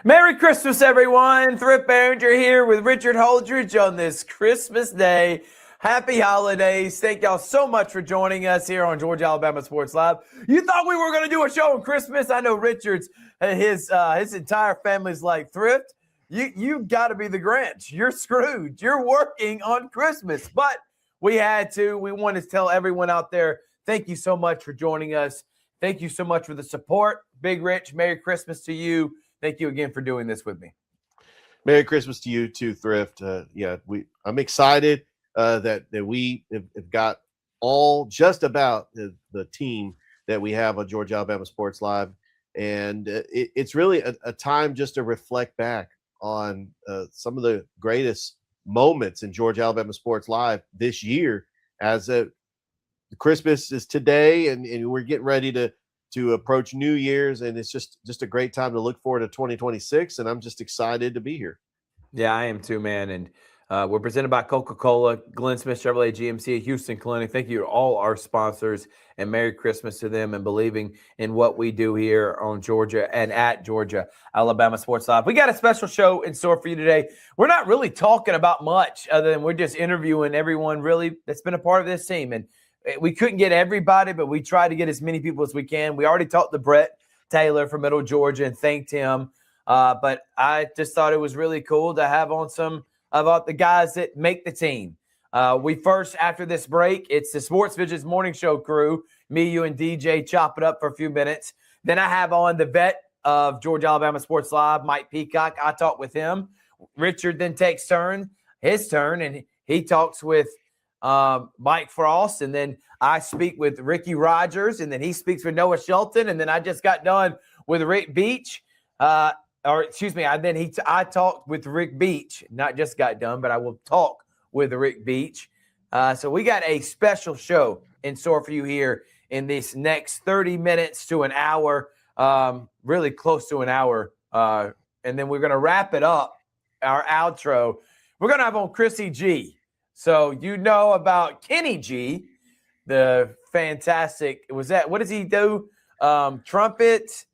Merry Christmas, everyone. Thrift Behringer here with Richard Holdridge on this Christmas Day. Happy holidays. Thank y'all so much for joining us here on Georgia Alabama Sports Live. You thought we were going to do a show on Christmas? I know Richard's, his entire family's like, Thrift, you got to be the Grinch. You're screwed. You're working on Christmas. But we had to. We wanted to tell everyone out there, thank you so much for joining us. Thank you so much for the support. Big Rich, Merry Christmas to you. Thank you again for doing this with me. Merry Christmas to you too, Thrift. I'm excited that we have got just about the team that we have on Georgia Alabama Sports Live, and it's really a time just to reflect back on some of the greatest moments in Georgia Alabama Sports Live this year. As Christmas is today, and we're getting ready to approach New Year's, and it's just a great time to look forward to 2026, and I'm just excited to be here. Yeah, I am too, man. And we're presented by Coca-Cola, Glenn Smith Chevrolet GMC, Houston Clinic. Thank you to all our sponsors, and Merry Christmas to them, and believing in what we do here on Georgia and at Georgia Alabama Sports Live. We got a special show in store for you today. We're not really talking about much other than we're just interviewing everyone really that's been a part of this team. And we couldn't get everybody, but we tried to get as many people as we can. We already talked to Brett Taylor from Middle Georgia and thanked him. But I just thought it was really cool to have on some about the guys that make the team. We first, after this break, it's the Sports Visions Morning Show crew. Me, you, and DJ chop it up for a few minutes. Then I have on the vet of Georgia Alabama Sports Live, Mike Peacock. I talk with him. Richard then takes his turn, and he talks with Mike Frost, and then I speak with Ricky Rogers, and then he speaks with Noah Shelton, and then I just got done with Rick Beach. I talked with Rick Beach, not just got done, but I will talk with Rick Beach. So we got a special show in store for you here in this next 30 minutes to an hour, really close to an hour. And then we're going to wrap it up, our outro. We're going to have on Chrissy G. So you know about Kenny G, the fantastic, what does he do? Trumpet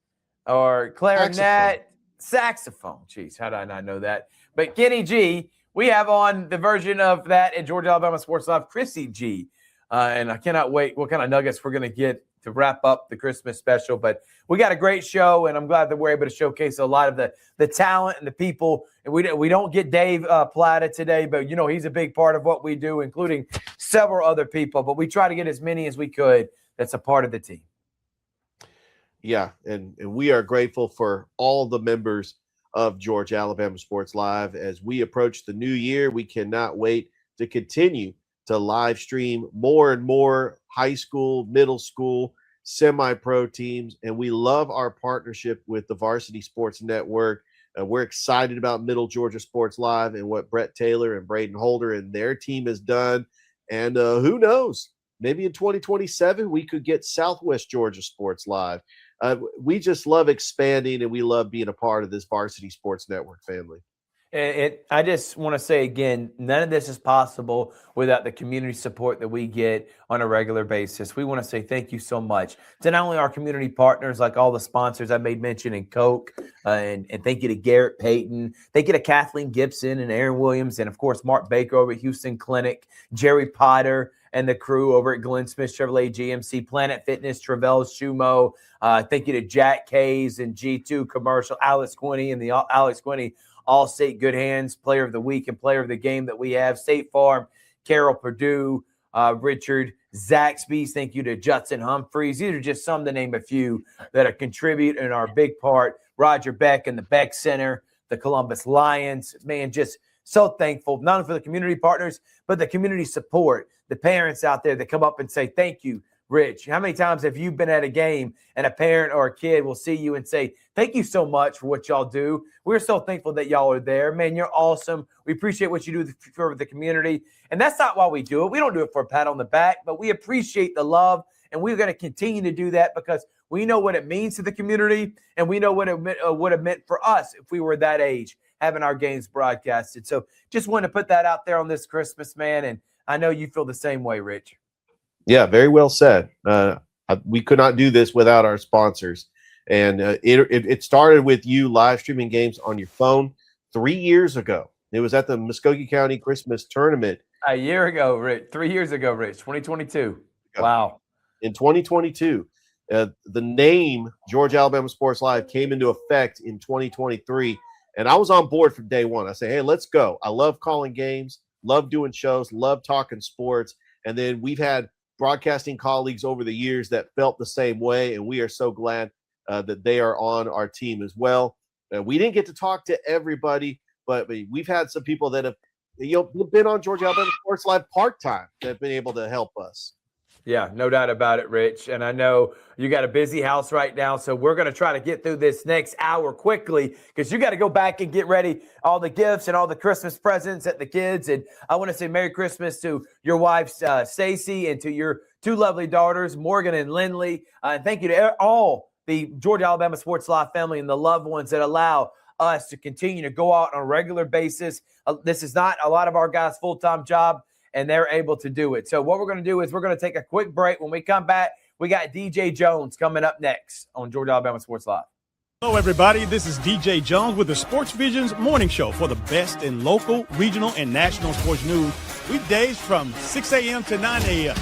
or clarinet? Saxophone. Jeez, how did I not know that? But Kenny G, we have on the version of that at Georgia Alabama Sports Live, Chrissy G. And I cannot wait what kind of nuggets we're going to get to wrap up the Christmas special. But we got a great show, and I'm glad that we're able to showcase a lot of the talent and the people. And we don't get Dave Plata today, but, you know, he's a big part of what we do, including several other people. But we try to get as many as we could that's a part of the team. Yeah, and we are grateful for all the members of Georgia Alabama Sports Live. As we approach the new year, we cannot wait to continue to live stream more and more high school, middle school, semi-pro teams, and we love our partnership with the Varsity Sports Network. We're excited about Middle Georgia Sports Live and what Brett Taylor and Braden Holder and their team has done. And who knows, maybe in 2027 we could get Southwest Georgia Sports Live. We just love expanding, and we love being a part of this Varsity Sports Network family. I just want to say again, none of this is possible without the community support that we get on a regular basis. We want to say thank you so much to not only our community partners, like all the sponsors I made mention in Coke, and thank you to Garrett Payton. Thank you to Kathleen Gibson and Aaron Williams, and of course, Mark Baker over at Houston Clinic, Jerry Potter and the crew over at Glenn Smith Chevrolet GMC, Planet Fitness, Travell's Shumo. Thank you to Jack Hayes and G2 Commercial, Alex Quinney and the Alex Quinney All-State Good Hands Player of the Week and Player of the Game that we have. State Farm, Carol Purdue, Richard Zaxby's. Thank you to Judson Humphreys. These are just some to name a few that are contribute and are a big part. Roger Beck and the Beck Center, the Columbus Lions. Man, just so thankful, not only for the community partners, but the community support, the parents out there that come up and say, thank you, Rich. How many times have you been at a game and a parent or a kid will see you and say, thank you so much for what y'all do. We're so thankful that y'all are there. Man, you're awesome. We appreciate what you do for the community. And that's not why we do it. We don't do it for a pat on the back, but we appreciate the love. And we're going to continue to do that because we know what it means to the community, and we know what it would have meant for us if we were that age, having our games broadcasted. So just wanted to put that out there on this Christmas, man. And I know you feel the same way, Rich. Yeah, very well said. We could not do this without our sponsors. And it started with you live streaming games on your phone 3 years ago. It was at the Muskogee County Christmas Tournament. A year ago, Rich. 3 years ago, Rich. 2022. Wow. In 2022. The name Georgia Alabama Sports Live came into effect in 2023, and I was on board from day one. I say, hey, let's go. I love calling games, love doing shows, love talking sports. And then we've had broadcasting colleagues over the years that felt the same way, and we are so glad that they are on our team as well. We didn't get to talk to everybody, but we've had some people that have been on Georgia Alabama Sports Live part-time that have been able to help us. Yeah, no doubt about it, Rich. And I know you got a busy house right now, so we're going to try to get through this next hour quickly because you got to go back and get ready all the gifts and all the Christmas presents at the kids. And I want to say Merry Christmas to your wife, Stacy, and to your two lovely daughters, Morgan and Lindley. And thank you to all the Georgia Alabama Sports Live family and the loved ones that allow us to continue to go out on a regular basis. This is not a lot of our guys' full-time job, and they're able to do it. So what we're going to do is we're going to take a quick break. When we come back, we got DJ Jones coming up next on Georgia Alabama Sports Live. Hello, everybody. This is DJ Jones with the Sports Visions Morning Show for the best in local, regional, and national sports news. Weekdays from 6 a.m. to 9 a.m.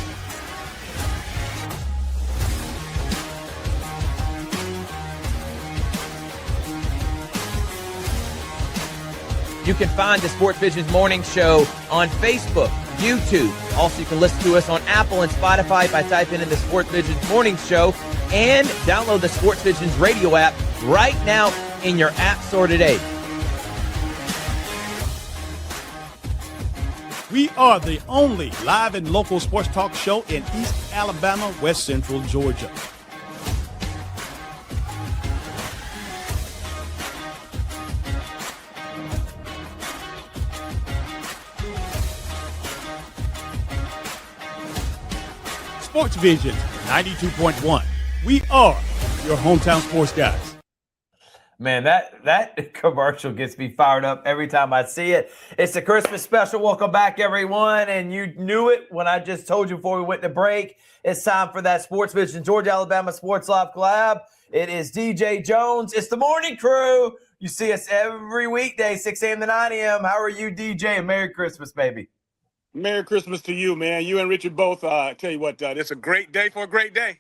You can find the Sports Visions Morning Show on Facebook, YouTube. Also, you can listen to us on Apple and Spotify by typing in the Sports Visions Morning Show, and download the Sports Visions radio app right now in your app store today. We are the only live and local sports talk show in East Alabama, West Central Georgia. Sports Vision 92.1. We are your hometown sports guys. Man, that commercial gets me fired up every time I see it. It's a Christmas special. Welcome back, everyone. And you knew it when I just told you before we went to break. It's time for that Sports Vision Georgia Alabama Sports Live collab. It is DJ Jones. It's the morning crew. You see us every weekday, 6 a.m. to 9 a.m. How are you, DJ? And Merry Christmas, baby. Merry Christmas to you, man. You and Richard both. Tell you what, it's a great day for a great day.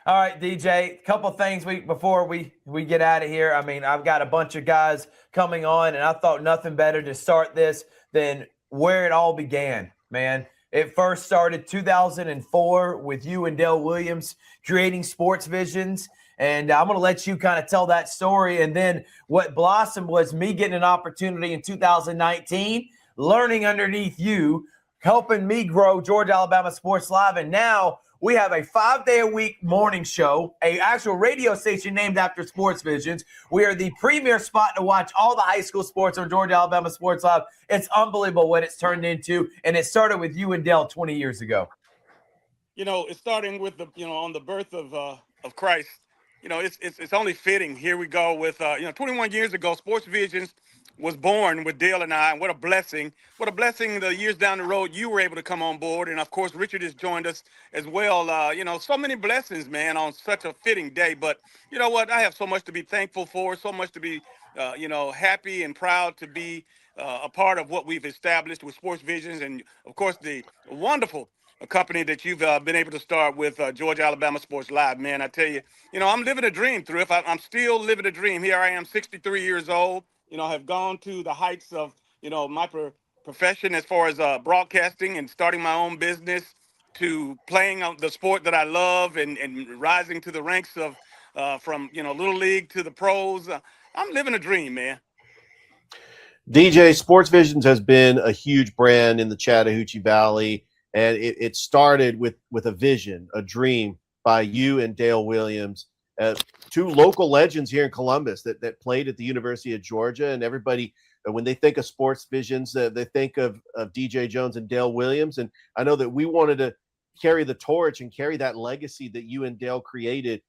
All right, DJ, a couple things before we get out of here. I mean, I've got a bunch of guys coming on, and I thought nothing better to start this than where it all began, man. It first started 2004 with you and Dale Williams creating Sports Visions, and I'm going to let you kind of tell that story. And then what blossomed was me getting an opportunity in 2019, learning underneath you, helping me grow Georgia Alabama Sports Live, and now we have a 5-day-a-week morning show, an actual radio station named after Sports Visions. We are the premier spot to watch all the high school sports on Georgia Alabama Sports Live. It's unbelievable what it's turned into, and it started with you and Dale 20 years ago. You know, it's starting with on the birth of Christ. You know, it's only fitting. Here we go with 21 years ago, Sports Visions was born with Dale and I, and what a blessing. What a blessing the years down the road you were able to come on board. And, of course, Richard has joined us as well. So many blessings, man, on such a fitting day. But you know what? I have so much to be thankful for, so much to be, happy and proud to be a part of what we've established with Sports Visions. And, of course, the wonderful company that you've been able to start with Georgia Alabama Sports Live, man. I tell you, I'm living a dream through it. I'm still living a dream. Here I am, 63 years old. I have gone to the heights of, my profession as far as broadcasting and starting my own business, to playing the sport that I love and rising to the ranks of from, Little League to the pros. I'm living a dream, man. DJ, Sports Visions has been a huge brand in the Chattahoochee Valley, and it started with a vision, a dream by you and Dale Williams. Two local legends here in Columbus that played at the University of Georgia, and everybody, when they think of Sports Visions, they think of DJ Jones and Dale Williams. And I know that we wanted to carry the torch and carry that legacy that you and Dale created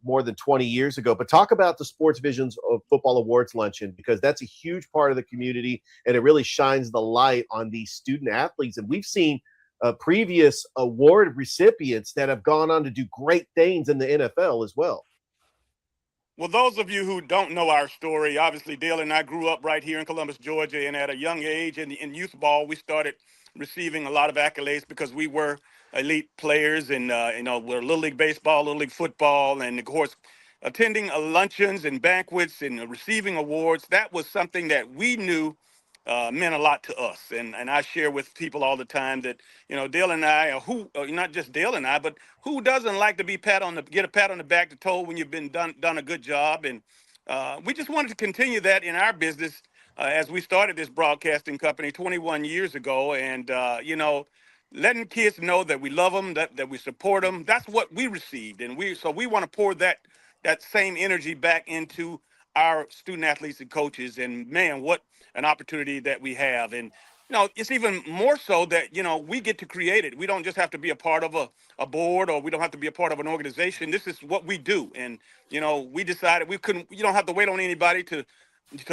more than 20 years ago. But talk about the Sports Visions of Football Awards Luncheon, because that's a huge part of the community, and it really shines the light on these student athletes. And we've seen previous award recipients that have gone on to do great things in the NFL as well. Well, those of you who don't know our story, obviously Dale and I grew up right here in Columbus, Georgia, and at a young age in youth ball, we started receiving a lot of accolades because we were elite players, and we're Little League baseball, Little League football, and of course, attending luncheons and banquets and receiving awards. That was something that we knew meant a lot to us. And I share with people all the time that, Dale and I, not just Dale and I, but who doesn't like to get a pat on the back to told when you've been done a good job. And we just wanted to continue that in our business as we started this broadcasting company 21 years ago. And, letting kids know that we love them, that we support them. That's what we received. And we want to pour that same energy back into our student athletes and coaches. And man, what an opportunity that we have. And it's even more so that we get to create it. We don't just have to be a part of a board, or we don't have to be a part of an organization. This is what we do. And we decided we couldn't. You don't have to wait on anybody to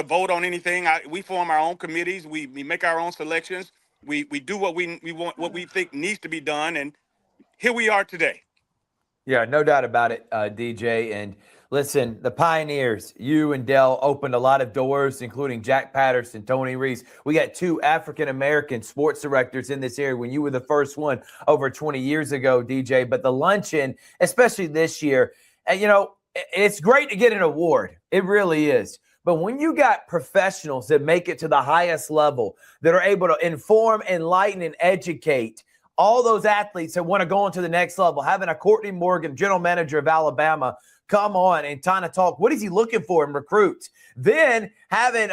vote on anything. We form our own committees. We make our own selections. We do what we want, what we think needs to be done. And here we are today. Yeah, no doubt about it, DJ. And listen, the Pioneers, you and Dell opened a lot of doors, including Jack Patterson, Tony Reese. We got 2 African-American sports directors in this area when you were the first one over 20 years ago, DJ. But the luncheon, especially this year, it's great to get an award. It really is. But when you got professionals that make it to the highest level, that are able to inform, enlighten, and educate all those athletes that want to go on to the next level, having a Courtney Morgan, general manager of Alabama, come on and kind of talk, what is he looking for in recruits? Then having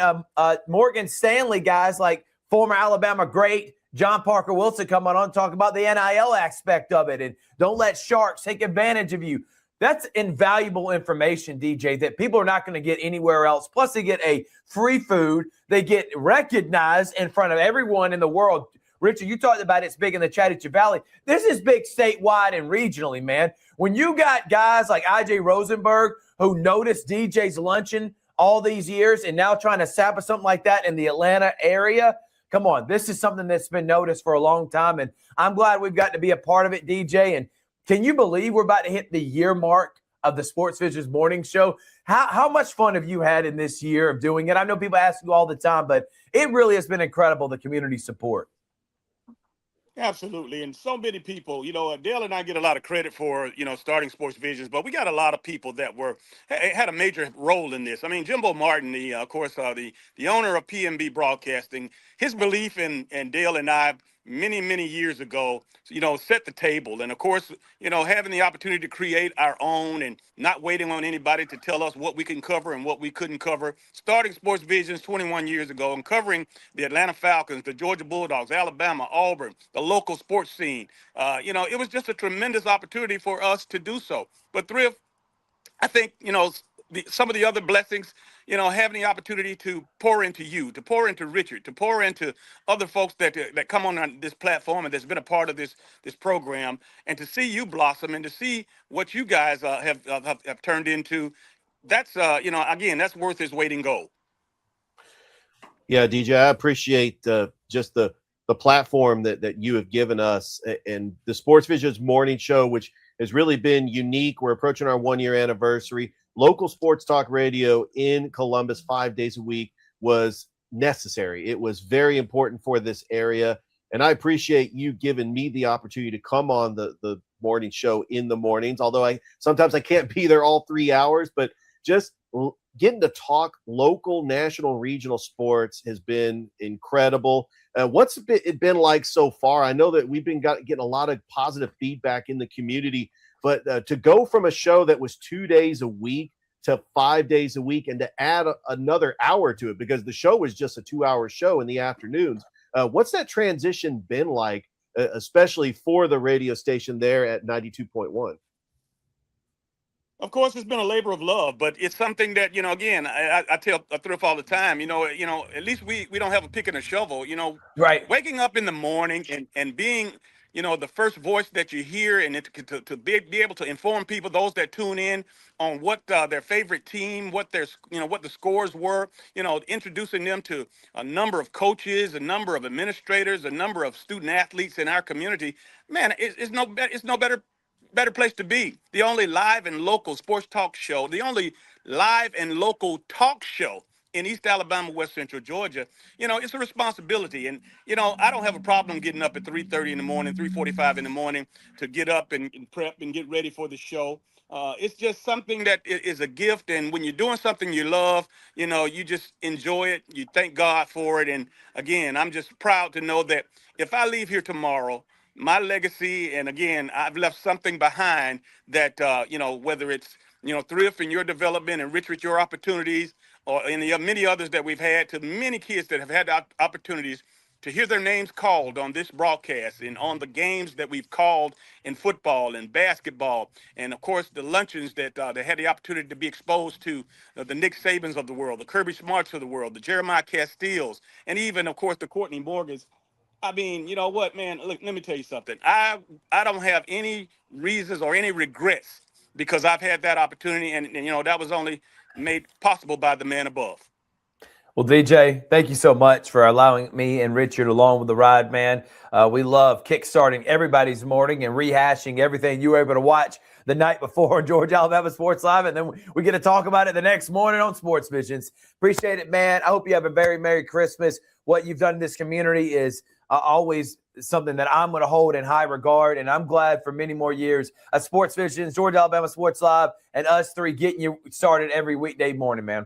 Morgan Stanley guys like former Alabama great John Parker Wilson come on and talk about the NIL aspect of it, and don't let sharks take advantage of you. That's invaluable information, DJ, that people are not going to get anywhere else. Plus, they get a free food. They get recognized in front of everyone in the world. Richard, you talked about it's big in the Chattahoochee Valley. This is big statewide and regionally, man. When you got guys like I.J. Rosenberg who noticed DJ's luncheon all these years and now trying to establish something like that in the Atlanta area, come on. This is something that's been noticed for a long time, and I'm glad we've got to be a part of it, DJ. And can you believe we're about to hit the year mark of the Sports Visions Morning Show? How much fun have you had in this year of doing it? I know people ask you all the time, but it really has been incredible, the community support. Absolutely. And so many people, Dale and I get a lot of credit for, starting Sports Visions, but we got a lot of people that had a major role in this. I mean, Jimbo Martin, the owner of PMB Broadcasting, his belief in Dale and I many, many years ago, set the table. And of course, having the opportunity to create our own and not waiting on anybody to tell us what we can cover and what we couldn't cover. Starting Sports Visions 21 years ago and covering the Atlanta Falcons, the Georgia Bulldogs, Alabama, Auburn, the local sports scene. It was just a tremendous opportunity for us to do so. But Thrift, I think, some of the other blessings, having the opportunity to pour into you, to pour into Richard, to pour into other folks that come on this platform and that's been a part of this program, and to see you blossom and to see what you guys have turned into. That's again, that's worth its weight in gold. Yeah, DJ, I appreciate just the platform that you have given us, and the Sports Visions Morning Show, which has really been unique. We're approaching our 1-year anniversary. Local sports talk radio in Columbus 5 days a week was necessary. It was very important for this area. And I appreciate you giving me the opportunity to come on the morning show in the mornings, although sometimes I can't be there all 3 hours, but just getting to talk local, national, regional sports has been incredible. What's it been like so far? I know that we've been getting a lot of positive feedback in the community, but to go from a show that was 2 days a week to 5 days a week and to add another hour to it, because the show was just a 2-hour show in the afternoons. What's that transition been like, especially for the radio station there at 92.1? Of course, it's been a labor of love, but it's something that, again, I tell Thrift all the time, at least we don't have a pick and a shovel, Right. Waking up in the morning and being, the first voice that you hear, and to be able to inform people, those that tune in, on what their favorite team, what what the scores were, introducing them to a number of coaches, a number of administrators, a number of student athletes in our community. Man, it's no better better place to be. The only live and local sports talk show, the only live and local talk show in East Alabama, West Central Georgia. It's a responsibility. And, I don't have a problem getting up at 3:30 in the morning, 3:45 in the morning to get up and prep and get ready for the show. It's just something that is a gift. And when you're doing something you love, you just enjoy it. You thank God for it. And again, I'm just proud to know that if I leave here tomorrow, my legacy, and again, I've left something behind that, whether it's, thrift in your development and enrich your opportunities, or in the many others that we've had, to many kids that have had opportunities to hear their names called on this broadcast and on the games that we've called in football and basketball, and of course the luncheons that they had the opportunity to be exposed to, the Nick Sabans of the world, the Kirby Smarts of the world, the Jeremiah Castilles, and even of course the Courtney Morgans. I mean, you know what, man? Look, let me tell you something. I don't have any reasons or any regrets because I've had that opportunity, and that was only made possible by the man above. Well, DJ, thank you so much for allowing me and Richard along with the ride, man. We love kickstarting everybody's morning and rehashing everything you were able to watch the night before on Georgia Alabama Sports Live, and then we get to talk about it the next morning on Sports Visions. Appreciate it, man. I hope you have a very Merry Christmas. What you've done in this community is always something that I'm going to hold in high regard, and I'm glad for many more years of Sports Visions, Georgia Alabama Sports Live, and us three getting you started every weekday morning, man.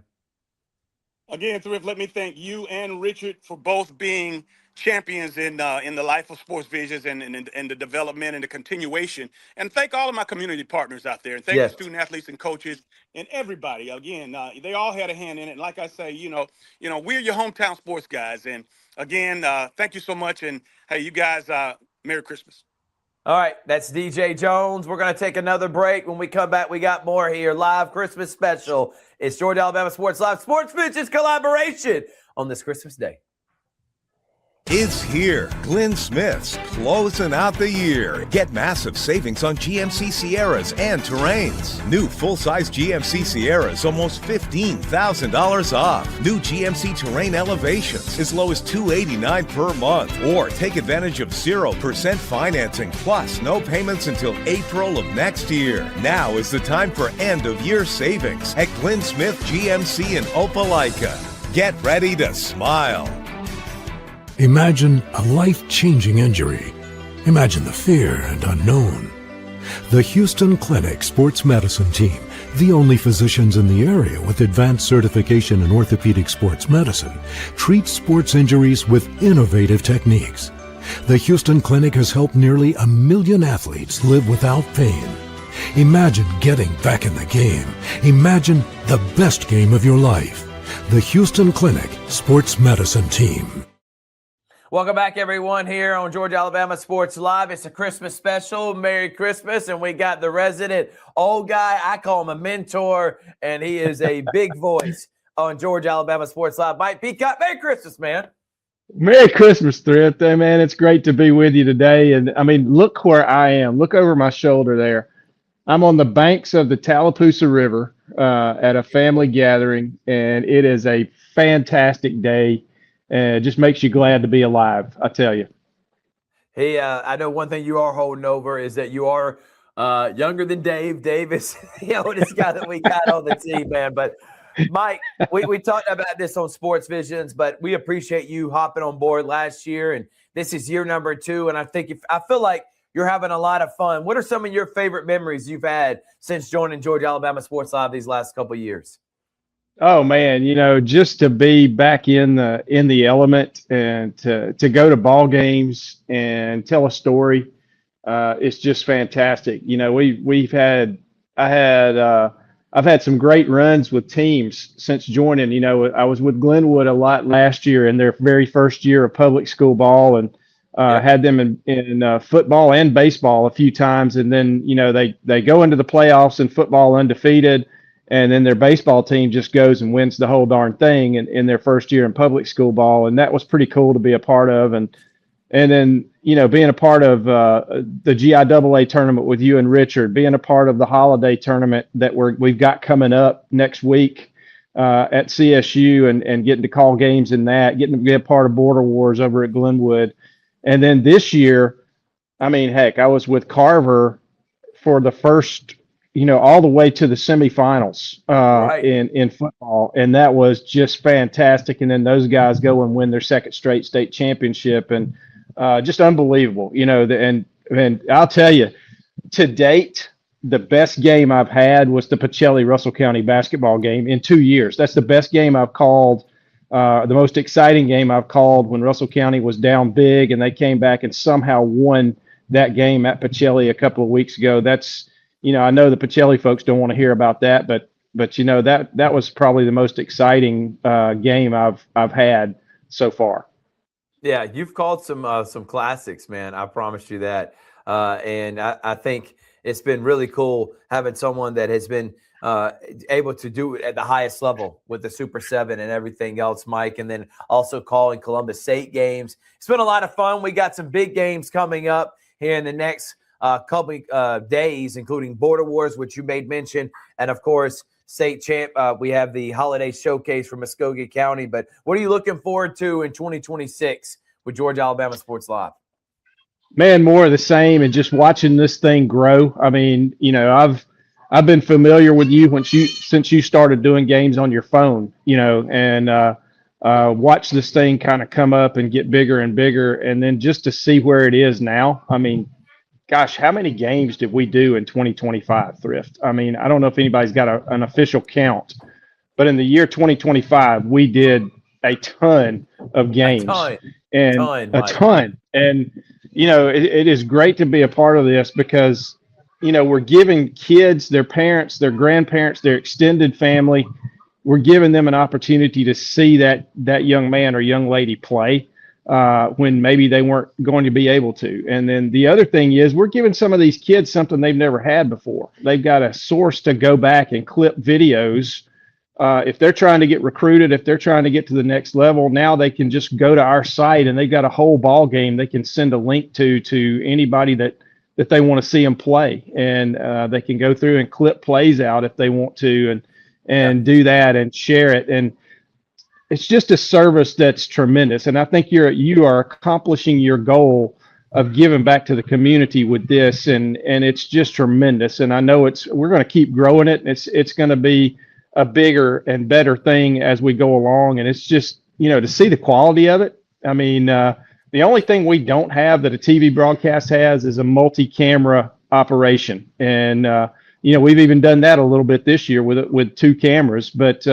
Again, Thrift, let me thank you and Richard for both being champions in the life of Sports Visions and the development and the continuation. And thank all of my community partners out there. And thank the student athletes and coaches and everybody. Again, they all had a hand in it. And like I say, we're your hometown sports guys. And again, thank you so much. And hey, you guys, Merry Christmas. All right, that's DJ Jones. We're going to take another break. When we come back, we got more here. Live Christmas special. It's Georgia Alabama Sports Live Sports Visions collaboration on this Christmas Day. It's here. Glenn Smith's closing out the year. Get massive savings on GMC Sierras and Terrains. New full-size GMC Sierras, almost $15,000 off. New GMC Terrain Elevations, as low as $289 per month. Or take advantage of 0% financing, plus no payments until April of next year. Now is the time for end-of-year savings at Glenn Smith GMC in Opelika. Get ready to smile. Imagine a life-changing injury. Imagine the fear and unknown. The Houston Clinic Sports Medicine Team, the only physicians in the area with advanced certification in orthopedic sports medicine, treats sports injuries with innovative techniques. The Houston Clinic has helped nearly 1 million athletes live without pain. Imagine getting back in the game. Imagine the best game of your life. The Houston Clinic Sports Medicine Team. Welcome back, everyone, here on Georgia Alabama Sports Live. It's a Christmas special. Merry Christmas. And we got the resident old guy. I call him a mentor, and he is a big voice on Georgia Alabama Sports Live. Mike Peacock, Merry Christmas, man. Merry Christmas, Thrift. Hey, man, it's great to be with you today. And, I mean, look where I am. Look over my shoulder there. I'm on the banks of the Tallapoosa River at a family gathering, and it is a fantastic day. And it just makes you glad to be alive, I tell you. Hey, I know one thing you are holding over is that you are younger than Dave. Dave is the oldest guy that we got on the team, man. But, Mike, we talked about this on Sports Visions, but we appreciate you hopping on board last year. And this is year number 2. And I feel like you're having a lot of fun. What are some of your favorite memories you've had since joining Georgia Alabama Sports Live these last couple of years? Oh man, just to be back in the element and to go to ball games and tell a story, it's just fantastic. I've had some great runs with teams since joining. I was with Glenwood a lot last year in their very first year of public school ball, and had them in football and baseball a few times, and then they go into the playoffs in football undefeated. And then their baseball team just goes and wins the whole darn thing in their first year in public school ball. And that was pretty cool to be a part of. And then, being a part of the GIAA tournament with you and Richard, being a part of the holiday tournament that we've got coming up next week at CSU and getting to call games in that, getting to be a part of Border Wars over at Glenwood. And then this year, I mean, heck, I was with Carver for the first, all the way to the semifinals Right. in football, and that was just fantastic. And then those guys go and win their second straight state championship, and just unbelievable. And I'll tell you, to date, the best game I've had was the Pacelli Russell County basketball game in 2 years. That's the best game I've called. The most exciting game I've called when Russell County was down big and they came back and somehow won that game at Pacelli a couple of weeks ago. That's, I know the Pacelli folks don't want to hear about that, but that was probably the most exciting game I've had so far. Yeah, you've called some classics, man. I promise you that. And I think it's been really cool having someone that has been able to do it at the highest level with the Super 7 and everything else, Mike, and then also calling Columbus State games. It's been a lot of fun. We got some big games coming up here in the next couple days, including Border Wars, which you made mention, and, of course, state champ. We have the holiday showcase for Muskogee County. But what are you looking forward to in 2026 with Georgia Alabama Sports Live? Man, more of the same, and just watching this thing grow. I mean, I've been familiar with you since you started doing games on your phone, and watch this thing kind of come up and get bigger and bigger, and then just to see where it is now. I mean, gosh, how many games did we do in 2025, Thrift? I mean, I don't know if anybody's got an official count, but in the year 2025, we did a ton of games. A ton. And, it is great to be a part of this because, we're giving kids, their parents, their grandparents, their extended family, we're giving them an opportunity to see that young man or young lady play when maybe they weren't going to be able to. And then the other thing is we're giving some of these kids something they've never had before. They've got a source to go back and clip videos. If they're trying to get recruited, if they're trying to get to the next level, now they can just go to our site and they've got a whole ball game they can send a link to anybody that they want to see them play. And they can go through and clip plays out if they want to and do that and share it. And it's just a service that's tremendous. And I think you are accomplishing your goal of giving back to the community with this. And it's just tremendous. And I know we're going to keep growing it. It's going to be a bigger and better thing as we go along. And it's just, to see the quality of it. I mean, the only thing we don't have that a TV broadcast has is a multi-camera operation. And, we've even done that a little bit this year with 2 cameras. But,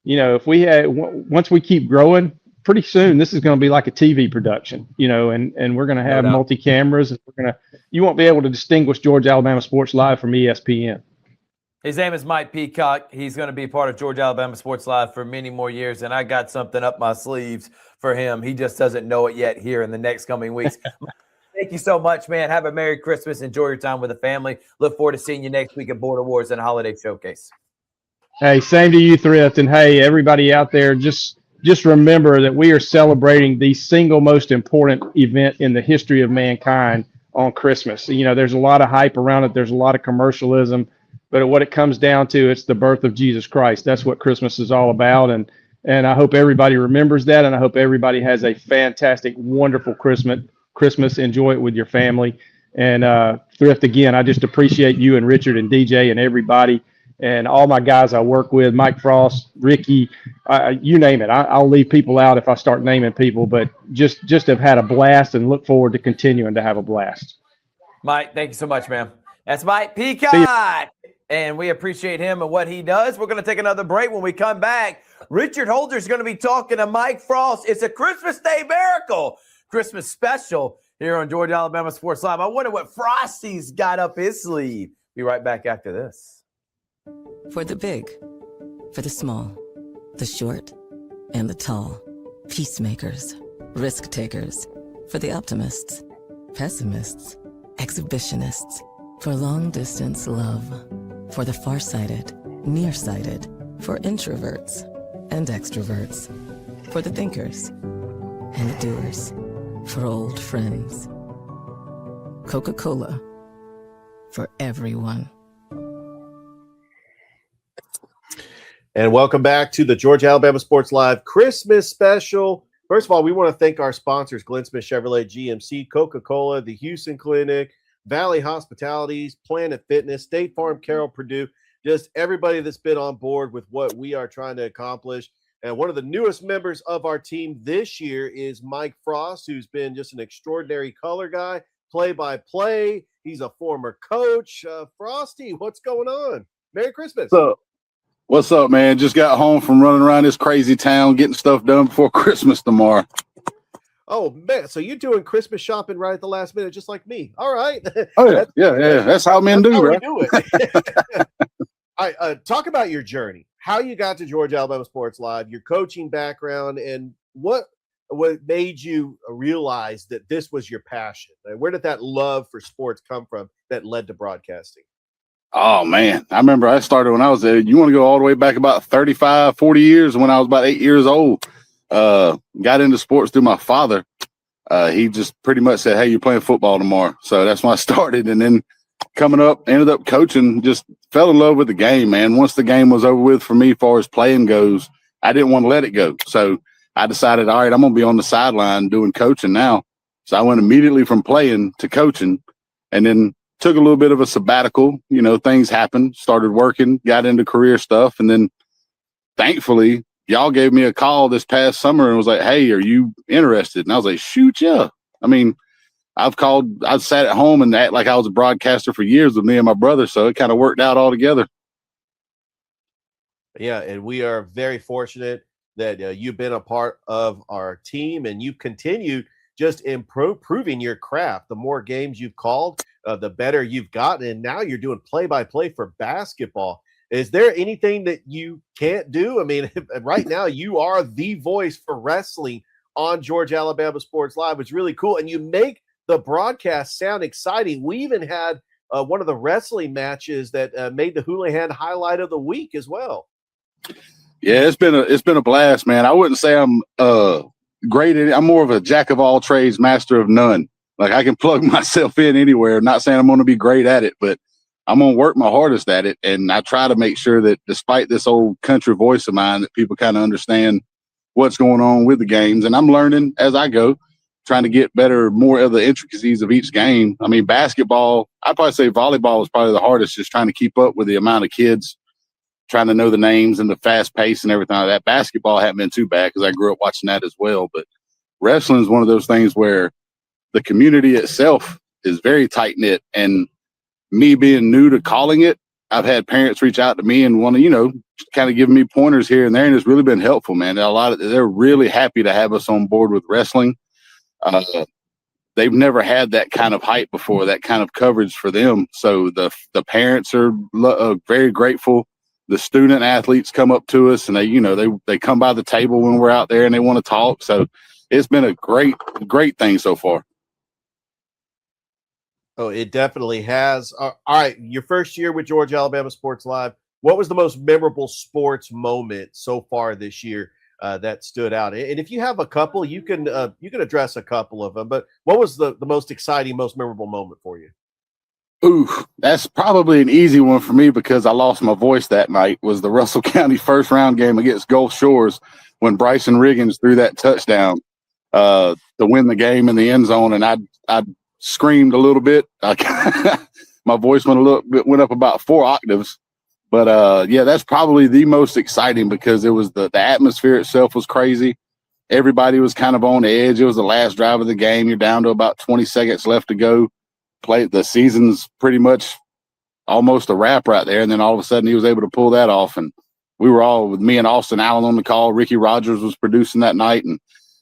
if we once we keep growing, pretty soon this is going to be like a TV production, and we're going to have multi-cameras, and you won't be able to distinguish Georgia Alabama Sports Live from ESPN. His name is Mike Peacock. He's going to be part of Georgia Alabama Sports Live for many more years, and I got something up my sleeves for him. He just doesn't know it yet here in the next coming weeks. Thank you so much, man. Have a Merry Christmas. Enjoy your time with the family. Look forward to seeing you next week at Border Wars and Holiday Showcase. Hey, same to you, Thrift. And, hey, everybody out there, just remember that we are celebrating the single most important event in the history of mankind on Christmas. There's a lot of hype around it. There's a lot of commercialism. But what it comes down to, it's the birth of Jesus Christ. That's what Christmas is all about. And I hope everybody remembers that. And I hope everybody has a fantastic, wonderful Christmas. Enjoy it with your family. And Thrift, again, I just appreciate you and Richard and DJ and everybody and all my guys I work with, Mike Frost, Ricky, you name it. I'll leave people out if I start naming people, but just have had a blast and look forward to continuing to have a blast. Mike, thank you so much, man. That's Mike Peacock. And we appreciate him and what he does. We're going to take another break. When we come back, Richard Holder is going to be talking to Mike Frost. It's a Christmas Day miracle, Christmas special here on Georgia Alabama Sports Live. I wonder what Frosty's got up his sleeve. Be right back after this. For the big, for the small, the short, and the tall. Peacemakers, risk takers. For the optimists, pessimists, exhibitionists. For long distance love. For the farsighted, nearsighted, for introverts and extroverts, for the thinkers and the doers, for old friends. Coca-Cola, for everyone. And welcome back to the Georgia Alabama Sports Live Christmas special. First of all, we want to thank our sponsors, Glenn Smith Chevrolet, GMC, Coca-Cola, the Houston Clinic, Valley Hospitalities, Planet Fitness, State Farm, Carroll, Purdue, just everybody that's been on board with what we are trying to accomplish. And one of the newest members of our team this year is Mike Frost, who's been just an extraordinary color guy, play-by-play. He's a former coach. Frosty, what's going on? Merry Christmas. What's up, man? Just got home from running around this crazy town, getting stuff done before Christmas tomorrow. Oh, man. So you're doing Christmas shopping right at the last minute, just like me. All right. Oh, yeah. Yeah. That's how men do, right? Do it. All right. Talk about your journey, how you got to Georgia Alabama Sports Live, your coaching background, and what made you realize that this was your passion? Where did that love for sports come from that led to broadcasting? Oh, man. I remember I started when I was you want to go all the way back about 35, 40 years when I was about 8 years old. Got into sports through my father. He just pretty much said, hey, you're playing football tomorrow. So that's when I started. And then coming up, ended up coaching, just fell in love with the game, man. Once the game was over with for me, as far as playing goes, I didn't want to let it go. So I decided, all right, I'm going to be on the sideline doing coaching now. So I went immediately from playing to coaching, and then took a little bit of a sabbatical. You know, things happened, started working, got into career stuff. And then thankfully, y'all gave me a call this past summer and was like, hey, are you interested? And I was like, shoot, yeah. I mean, I've sat at home and act like I was a broadcaster for years with me and my brother. So it kind of worked out all together. Yeah. And we are very fortunate that you've been a part of our team, and you continued just improving your craft. The more games you've called, the better you've gotten. And now you're doing play-by-play for basketball. Is there anything that you can't do? I mean, right now you are the voice for wrestling on Georgia Alabama Sports Live. It's really cool. And you make the broadcast sound exciting. We even had one of the wrestling matches that made the Houlihan highlight of the week as well. Yeah, it's been a blast, man. I wouldn't say I'm great at it. I'm more of a jack of all trades, master of none. Like, I can plug myself in anywhere. Not saying I'm going to be great at it, but I'm going to work my hardest at it. And I try to make sure that despite this old country voice of mine, that people kind of understand what's going on with the games. And I'm learning as I go, trying to get better, more of the intricacies of each game. I mean, basketball, I'd probably say volleyball is probably the hardest, just trying to keep up with the amount of kids, trying to know the names and the fast pace and everything like that. Basketball hadn't been too bad because I grew up watching that as well. But wrestling is one of those things where the community itself is very tight knit, and me being new to calling it, I've had parents reach out to me and want to, kind of give me pointers here and there, and it's really been helpful, man. They're really happy to have us on board with wrestling. They've never had that kind of hype before, that kind of coverage for them. So the parents are very grateful. The student athletes come up to us and they come by the table when we're out there and they want to talk. So it's been a great thing so far. Oh, it definitely has. All right. Your first year with Georgia Alabama Sports Live, what was the most memorable sports moment so far this year that stood out? And if you have a couple, you can address a couple of them, but what was the most exciting, most memorable moment for you? Ooh, that's probably an easy one for me because I lost my voice that night. Was the Russell County first round game against Gulf Shores when Bryson Riggins threw that touchdown to win the game in the end zone, and I screamed a little bit. My voice went up about 4 octaves. But yeah, that's probably the most exciting because it was the atmosphere itself was crazy. Everybody was kind of on edge. It was the last drive of the game. You're down to about 20 seconds left to go. The season's pretty much almost a wrap right there. And then all of a sudden he was able to pull that off. And we were all with me and Austin Allen on the call. Ricky Rogers was producing that night. And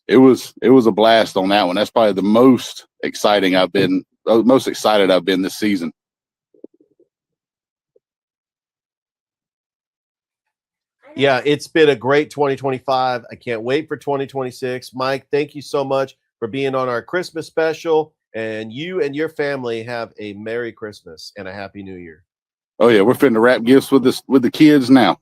it was a blast on that one. That's probably the most excited I've been this season. Yeah, it's been a great 2025. I can't wait for 2026. Mike, thank you so much for being on our Christmas special. And you and your family have a Merry Christmas and a Happy New Year. Oh, yeah, we're finna wrap gifts with the kids now.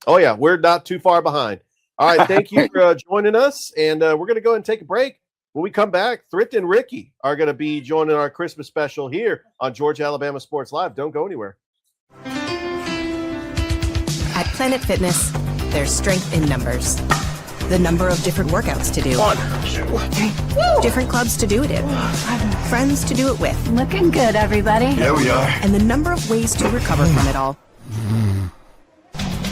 Oh, yeah, we're not too far behind. All right, thank you for joining us. And we're going to go ahead and take a break. When we come back, Thrift and Ricky are going to be joining our Christmas special here on Georgia Alabama Sports Live. Don't go anywhere. At Planet Fitness, there's strength in numbers. The number of different workouts to do. 1, 2, Different clubs to do it in. Friends to do it with. looking good, everybody. There we are. And the number of ways to recover from it all.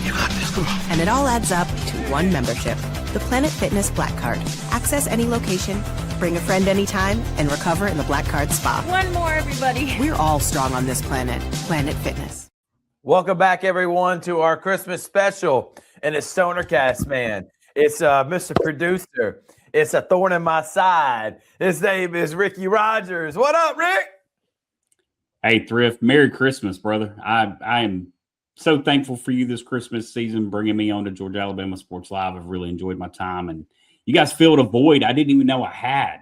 You got this. Come on. And it all adds up to one membership. The Planet Fitness Black Card. Access any location, bring a friend anytime, and recover in the Black Card Spa. One more, everybody. We're all strong on this planet. Planet Fitness. Welcome back, everyone, to our Christmas special. And it's StonerCast, man. It's Mr. Producer. It's a thorn in my side. His name is Ricky Rogers. What up, Rick? Hey, Thrift. Merry Christmas, brother. I am so thankful for you this Christmas season, bringing me on to Georgia Alabama Sports Live. I've really enjoyed my time, and you guys filled a void I didn't even know I had.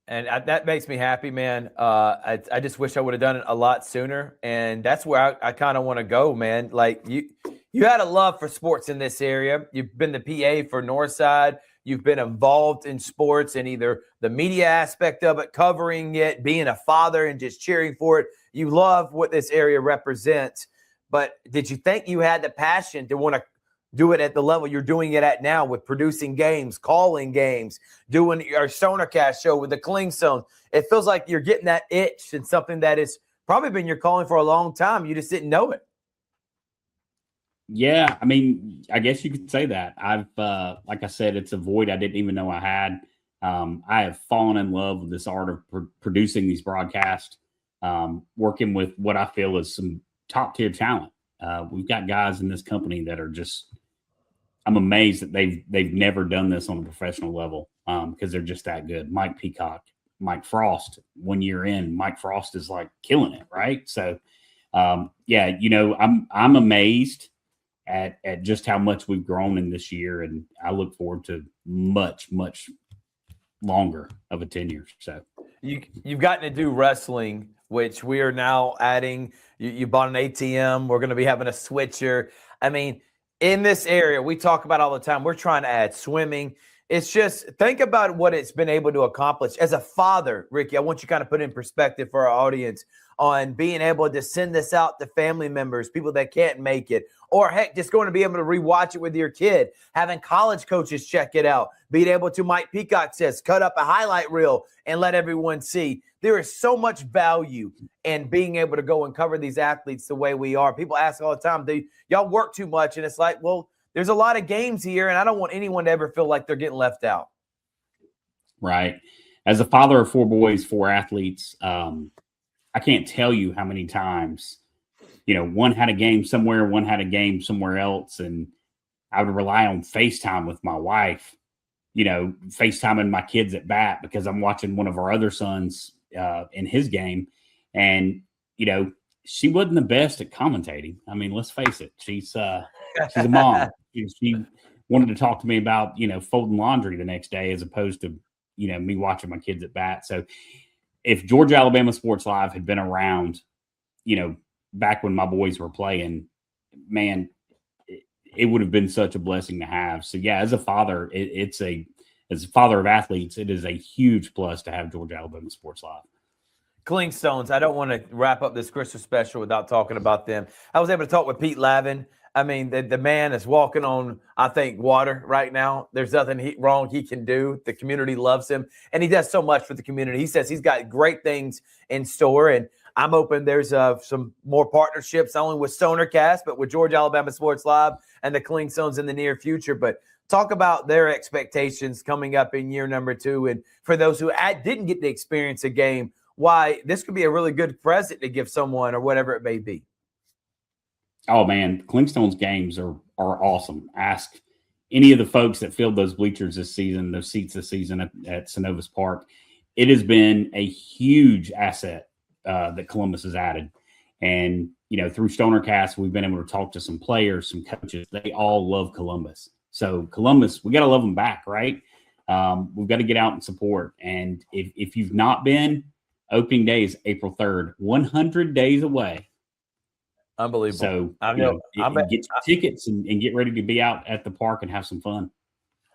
And that makes me happy, man. I just wish I would have done it a lot sooner. And that's where I kind of want to go, man. Like you had a love for sports in this area. You've been the PA for Northside. You've been involved in sports and either the media aspect of it, covering it, being a father and just cheering for it. You love what this area represents. But did you think you had the passion to want to do it at the level you're doing it at now with producing games, calling games, doing our StonerCast show with the Clingstones? It feels like you're getting that itch and something that has probably been your calling for a long time. You just didn't know it. Yeah, I mean, I guess you could say that. I've, like I said, it's a void I didn't even know I had. I have fallen in love with this art of producing these broadcasts, working with what I feel is some top tier talent. We've got guys in this company that are just, I'm amazed that they've never done this on a professional level because they're just that good. Mike Peacock, Mike Frost, 1 year in, Mike Frost is like killing it, right? So, yeah, you know, I'm amazed at just how much we've grown in this year, and I look forward to much, much longer of a tenure. So you've gotten to do wrestling, which we are now adding. You bought an ATM. We're going to be having a switcher. I mean, in this area, we talk about all the time, we're trying to add swimming. It's just, think about what it's been able to accomplish. As a father, Ricky, I want you to kind of put in perspective for our audience on being able to send this out to family members, people that can't make it, or heck, just going to be able to rewatch it with your kid, having college coaches check it out, being able to, Mike Peacock says, cut up a highlight reel and let everyone see. There is so much value in being able to go and cover these athletes the way we are. People ask all the time, do y'all work too much? And it's like, well, there's a lot of games here, and I don't want anyone to ever feel like they're getting left out. Right. As a father of 4 boys, 4 athletes, I can't tell you how many times, you know, one had a game somewhere, one had a game somewhere else, and I would rely on FaceTime with my wife, you know, FaceTiming my kids at bat because I'm watching one of our other sons in his game. And, you know, she wasn't the best at commentating. I mean, let's face it. She's a mom. She wanted to talk to me about, you know, folding laundry the next day as opposed to, you know, me watching my kids at bat. So if Georgia Alabama Sports Live had been around, you know, back when my boys were playing, man, it would have been such a blessing to have. So yeah, as a father, as a father of athletes, it is a huge plus to have Georgia Alabama Sports Live. Clingstones, I don't want to wrap up this Christmas special without talking about them. I was able to talk with Pete Lavin. I mean, the man is walking on, I think, water right now. There's nothing wrong he can do. The community loves him, and he does so much for the community. He says he's got great things in store, and I'm hoping there's some more partnerships, not only with StonerCast, but with Georgia Alabama Sports Live and the Clingstones in the near future. But talk about their expectations coming up in year number 2, and for those who didn't get to experience a game, why this could be a really good present to give someone or whatever it may be. Oh man, Clingstone's games are awesome. Ask any of the folks that filled those bleachers this season, those seats this season at Synovus Park. It has been a huge asset that Columbus has added. And, you know, through StonerCast, we've been able to talk to some players, some coaches. They all love Columbus. So Columbus, we got to love them back, right? We've got to get out and support. And if you've not been, opening day is April 3rd, 100 days away. Unbelievable. So, get your tickets and get ready to be out at the park and have some fun.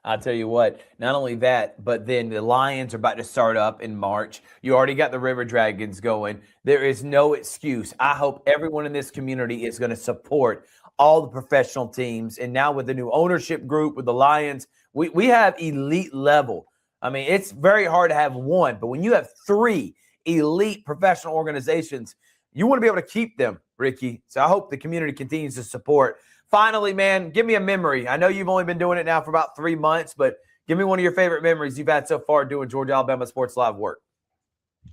I'll tell you what, not only that, but then the Lions are about to start up in March. You already got the River Dragons going. There is no excuse. I hope everyone in this community is going to support all the professional teams. And now with the new ownership group, with the Lions, we have elite level. I mean, it's very hard to have one, but when you have 3 elite professional organizations, you want to be able to keep them, Ricky. So I hope the community continues to support. Finally, man, give me a memory. I know you've only been doing it now for about 3 months, but give me one of your favorite memories you've had so far doing Georgia Alabama Sports Live work.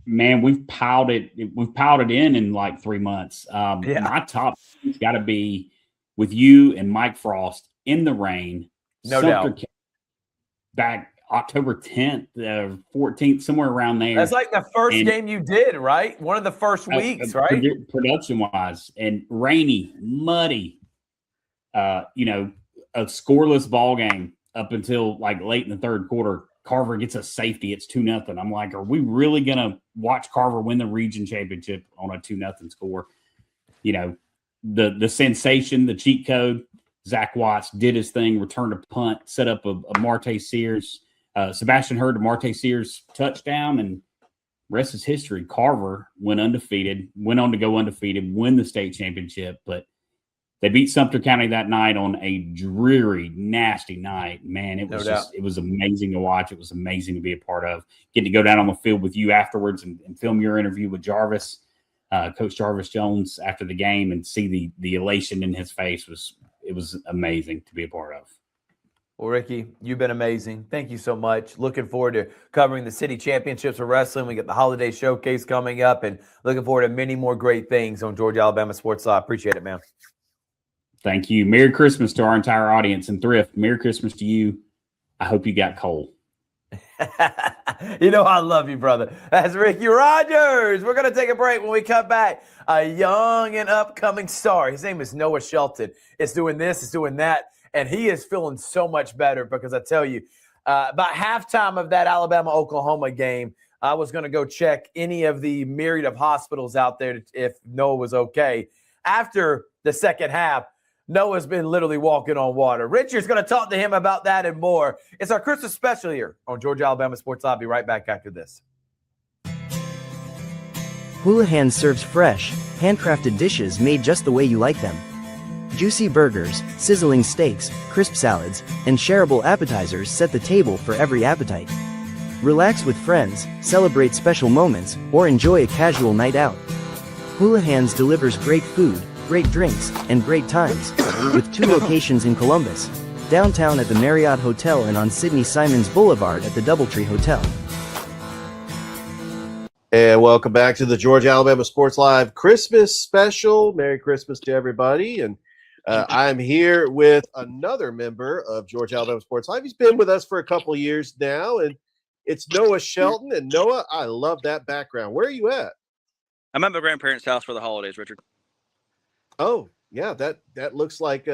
Man, we've piled it in like 3 months. My top got to be with you and Mike Frost in the rain. No doubt. Back October 10th, 14th, somewhere around there. That's like the first game you did, right? One of the first weeks, right? Production-wise, and rainy, muddy, a scoreless ball game up until like late in the third quarter. Carver gets a safety. It's 2-0. I'm like, are we really going to watch Carver win the region championship on a 2-0 score? The sensation, the cheat code, Zach Watts did his thing, returned a punt, set up a Marte Sears, Sebastian Hurd to Marte Sears touchdown, and rest is history. Carver went on to go undefeated, win the state championship, but they beat Sumter County that night on a dreary, nasty night. Man, it was amazing to watch. It was amazing to be a part of. Getting to go down on the field with you afterwards and film your interview with Jarvis, Coach Jarvis Jones, after the game, and see the elation in his face was amazing to be a part of. Well, Ricky, you've been amazing. Thank you so much. Looking forward to covering the city championships of wrestling. We got the holiday showcase coming up, and looking forward to many more great things on Georgia Alabama Sports Live. Appreciate it, man. Thank you. Merry Christmas to our entire audience, and Thrift, Merry Christmas to you. I hope you got coal. You know I love you, brother. That's Ricky Rogers. We're going to take a break. When we come back, a young and upcoming star. His name is Noah Shelton. It's doing this, it's doing that, and he is feeling so much better because I tell you, about halftime of that Alabama-Oklahoma game, I was going to go check any of the myriad of hospitals out there if Noah was okay. After the second half, Noah's been literally walking on water. Richard's going to talk to him about that and more. It's our Christmas special here on Georgia Alabama Sports Live. Be right back after this. Houlihan serves fresh, handcrafted dishes made just the way you like them. Juicy burgers, sizzling steaks, crisp salads, and shareable appetizers set the table for every appetite. Relax with friends, celebrate special moments, or enjoy a casual night out. Houlihan's delivers great food, great drinks, and great times, with 2 locations in Columbus, downtown at the Marriott Hotel and on Sidney Simons Boulevard at the Doubletree Hotel. And welcome back to the Georgia Alabama Sports Live Christmas special. Merry Christmas to everybody. And I'm here with another member of Georgia Alabama Sports Live. He's been with us for a couple of years now, and it's Noah Shelton. And Noah, I love that background. Where are you at? I'm at my grandparents' house for the holidays, Richard. Oh, yeah, that looks like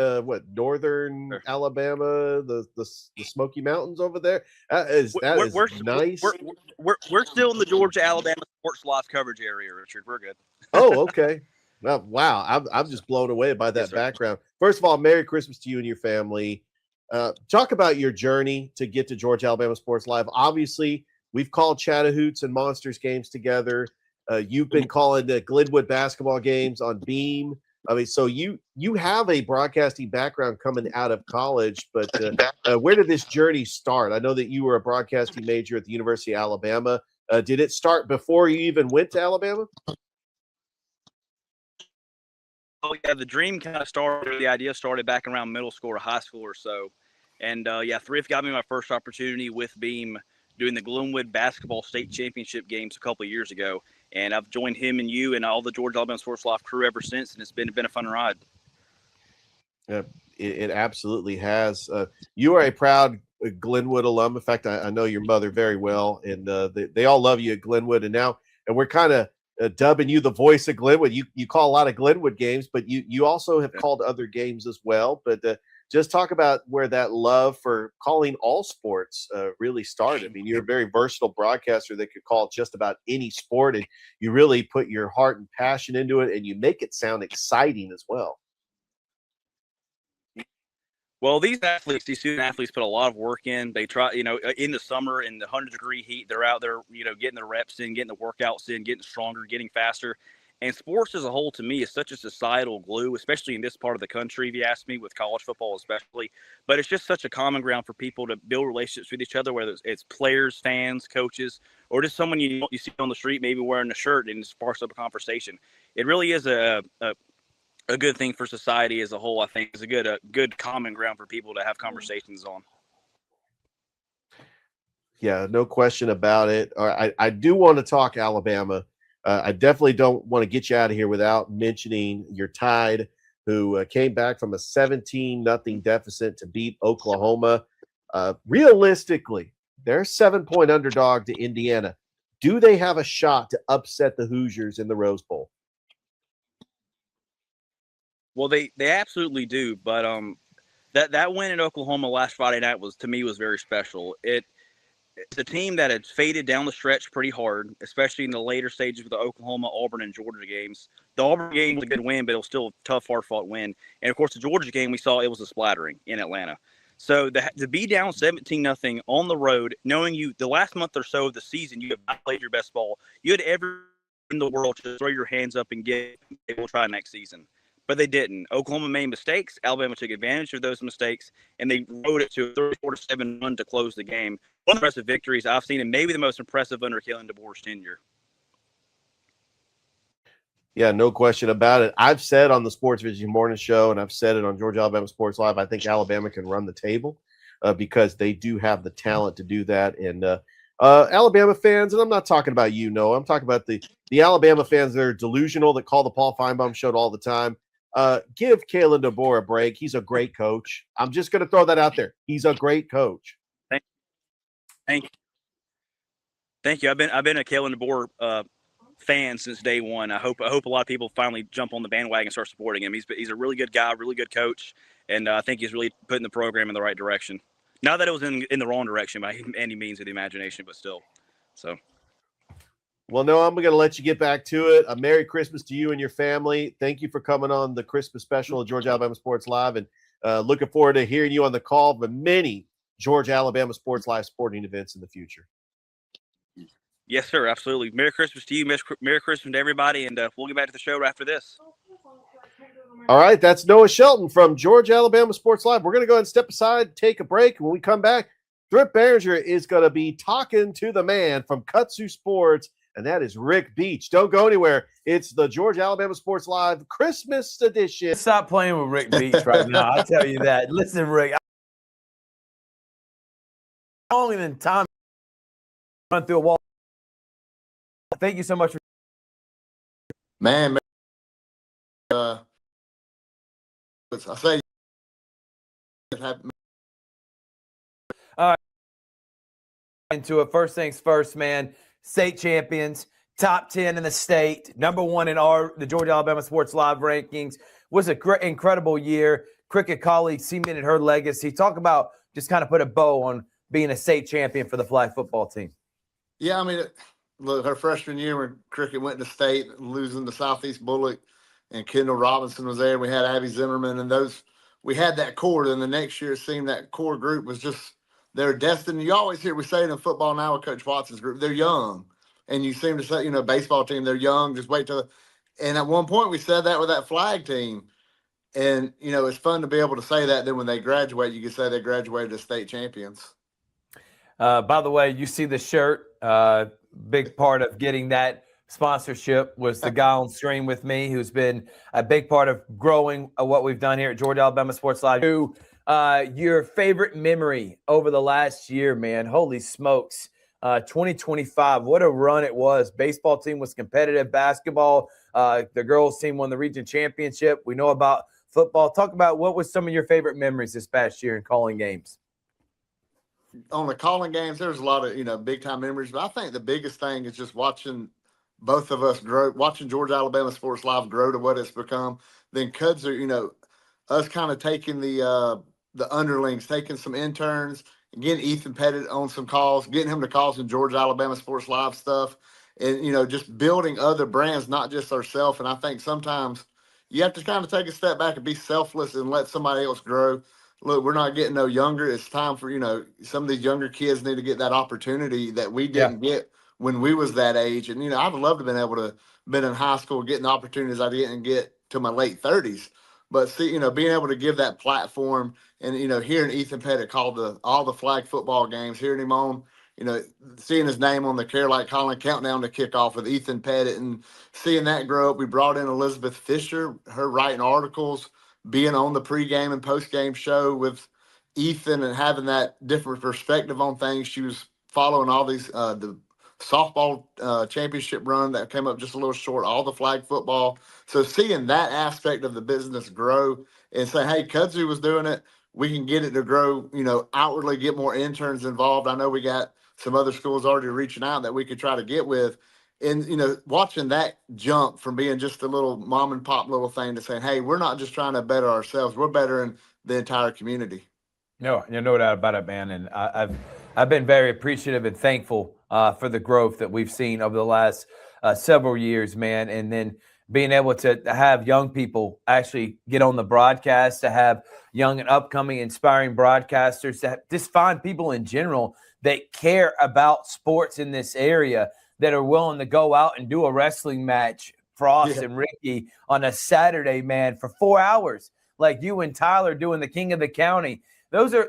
northern Alabama, the Smoky Mountains over there. We're nice. We're still in the Georgia Alabama Sports Live coverage area, Richard. We're good. Oh, okay. Well, wow, I'm just blown away by that background. First of all, Merry Christmas to you and your family. Talk about your journey to get to Georgia Alabama Sports Live. Obviously, we've called Chattahoochee and Monsters games together. You've been calling the Glenwood basketball games on Beam. I mean, so you have a broadcasting background coming out of college, but where did this journey start? I know that you were a broadcasting major at the University of Alabama. Did it start before you even went to Alabama? Oh, yeah, the dream kind of started, the idea started back around middle school or high school or so. And, Thrift got me my first opportunity with Beam doing the Glenwood basketball state championship games a couple of years ago. And I've joined him and you and all the Georgia Alabama Sports Live crew ever since, and it's been a fun ride. Yeah, it absolutely has. You are a proud Glenwood alum. In fact, I know your mother very well, and they all love you at Glenwood. And we're kind of dubbing you the voice of Glenwood. You call a lot of Glenwood games, but you also have called other games as well. But just talk about where that love for calling all sports really started. I mean, you're a very versatile broadcaster that could call just about any sport, and you really put your heart and passion into it, and you make it sound exciting as well. Well, these student athletes put a lot of work in. They try, in the summer in the 100-degree heat, they're out there, getting the reps in, getting the workouts in, getting stronger, getting faster. And sports as a whole, to me, is such a societal glue, especially in this part of the country, if you ask me, with college football especially. But it's just such a common ground for people to build relationships with each other, whether it's players, fans, coaches, or just someone you see on the street maybe wearing a shirt and it sparks up a conversation. It really is a good thing for society as a whole. I think is a good common ground for people to have conversations on. Yeah, no question about it. I do want to talk Alabama. I definitely don't want to get you out of here without mentioning your Tide, who came back from a 17-0 deficit to beat Oklahoma. Realistically, they're a 7-point underdog to Indiana. Do they have a shot to upset the Hoosiers in the Rose Bowl? Well, they absolutely do. But that win in Oklahoma last Friday night was very special. It's a team that had faded down the stretch pretty hard, especially in the later stages of the Oklahoma, Auburn, and Georgia games. The Auburn game was a good win, but it was still a tough, hard-fought win. And, of course, the Georgia game, we saw it was a splattering in Atlanta. So to be down 17-0 on the road, knowing the last month or so of the season, you have not played your best ball. You had every in the world to throw your hands up and we'll try next season. But they didn't. Oklahoma made mistakes. Alabama took advantage of those mistakes, and they rode it to a 34-7 run to close the game. One of the impressive victories I've seen, and maybe the most impressive under Kalen DeBoer's tenure. Yeah, no question about it. I've said on the Sports Vision Morning Show, and I've said it on Georgia Alabama Sports Live, I think Alabama can run the table because they do have the talent to do that. And Alabama fans, and I'm not talking about you, Noah. I'm talking about the Alabama fans that are delusional, that call the Paul Feinbaum show all the time. Give Kalen DeBoer a break. He's a great coach. I'm just going to throw that out there. He's a great coach. Thank you. I've been a Kalen DeBoer fan since day one. I hope a lot of people finally jump on the bandwagon and start supporting him. He's a really good guy, really good coach, and I think he's really putting the program in the right direction. Not that it was in the wrong direction by any means of the imagination, but still. So. Well, no, I'm going to let you get back to it. A Merry Christmas to you and your family. Thank you for coming on the Christmas special of Georgia Alabama Sports Live, and looking forward to hearing you on the call for many Georgia Alabama Sports Live sporting events in the future. Yes, sir. Absolutely. Merry Christmas to you. Merry Christmas to everybody, and we'll get back to the show after this. All right, that's Noah Shelton from Georgia Alabama Sports Live. We're going to go ahead and step aside, take a break. When we come back, Thrip Behringer is going to be talking to the man from Kutsu Sports, and that is Rick Beach. Don't go anywhere. It's the Georgia Alabama Sports Live Christmas edition. Stop playing with Rick Beach right now. I'll tell you that. Listen, Rick. Longer than time run through a wall. Thank you so much for man. I say all right. Into it. First things first, man. State champions, top 10 in the state, number 1 in the Georgia Alabama Sports Live rankings. Was a great, incredible year. Cricket colleague cemented her legacy. Talk about just kind of put a bow on being a state champion for the flag football team. Yeah, I mean, look, her freshman year when Cricket went to state, losing to Southeast Bullock, and Kendall Robinson was there. We had Abby Zimmerman, and we had that core. And the next year, it seemed that core group was just their destiny. You always hear we say it in football now with Coach Watson's group, they're young. And you seem to say, baseball team, they're young, just wait till. And at one point, we said that with that flag team. And, it's fun to be able to say that. Then when they graduate, you can say they graduated as state champions. By the way, you see the shirt. Big part of getting that sponsorship was the guy on stream with me who's been a big part of growing what we've done here at Georgia Alabama Sports Live. Your favorite memory over the last year, man. Holy smokes. 2025, what a run it was. Baseball team was competitive. Basketball, the girls team won the region championship. We know about football. Talk about what was some of your favorite memories this past year in calling games. On the calling games, there's a lot of, big-time memories. But I think the biggest thing is just watching both of us grow, watching Georgia Alabama Sports Live grow to what it's become. Then Kudzer, us kind of taking the underlings, taking some interns, getting Ethan Pettit on some calls, getting him to call some Georgia Alabama Sports Live stuff, and, just building other brands, not just ourselves. And I think sometimes you have to kind of take a step back and be selfless and let somebody else grow. Look, we're not getting no younger. It's time for, some of these younger kids need to get that opportunity that we didn't get when we was that age. And, I'd love to have been able to been in high school, getting the opportunities I didn't get to my late 30s. But see, being able to give that platform and, hearing Ethan Pettit call all the flag football games, hearing him on, seeing his name on the Carolite Calling countdown to kickoff with Ethan Pettit and seeing that grow up. We brought in Elizabeth Fisher, her writing articles, being on the pregame and postgame show with Ethan and having that different perspective on things. She was following all these, the softball championship run that came up just a little short, all the flag football. So seeing that aspect of the business grow and say, hey, Kudzu was doing it, we can get it to grow, outwardly, get more interns involved. I know we got some other schools already reaching out that we could try to get with. And, watching that jump from being just a little mom and pop little thing to saying, hey, we're not just trying to better ourselves, we're bettering the entire community. No doubt about it, man. And I've been very appreciative and thankful for the growth that we've seen over the last several years, man. And then being able to have young people actually get on the broadcast, to have young and upcoming inspiring broadcasters, to just find people in general that care about sports in this area, that are willing to go out and do a wrestling match, Frost and Ricky, on a Saturday, man, for 4 hours, like you and Tyler doing the King of the County. Those are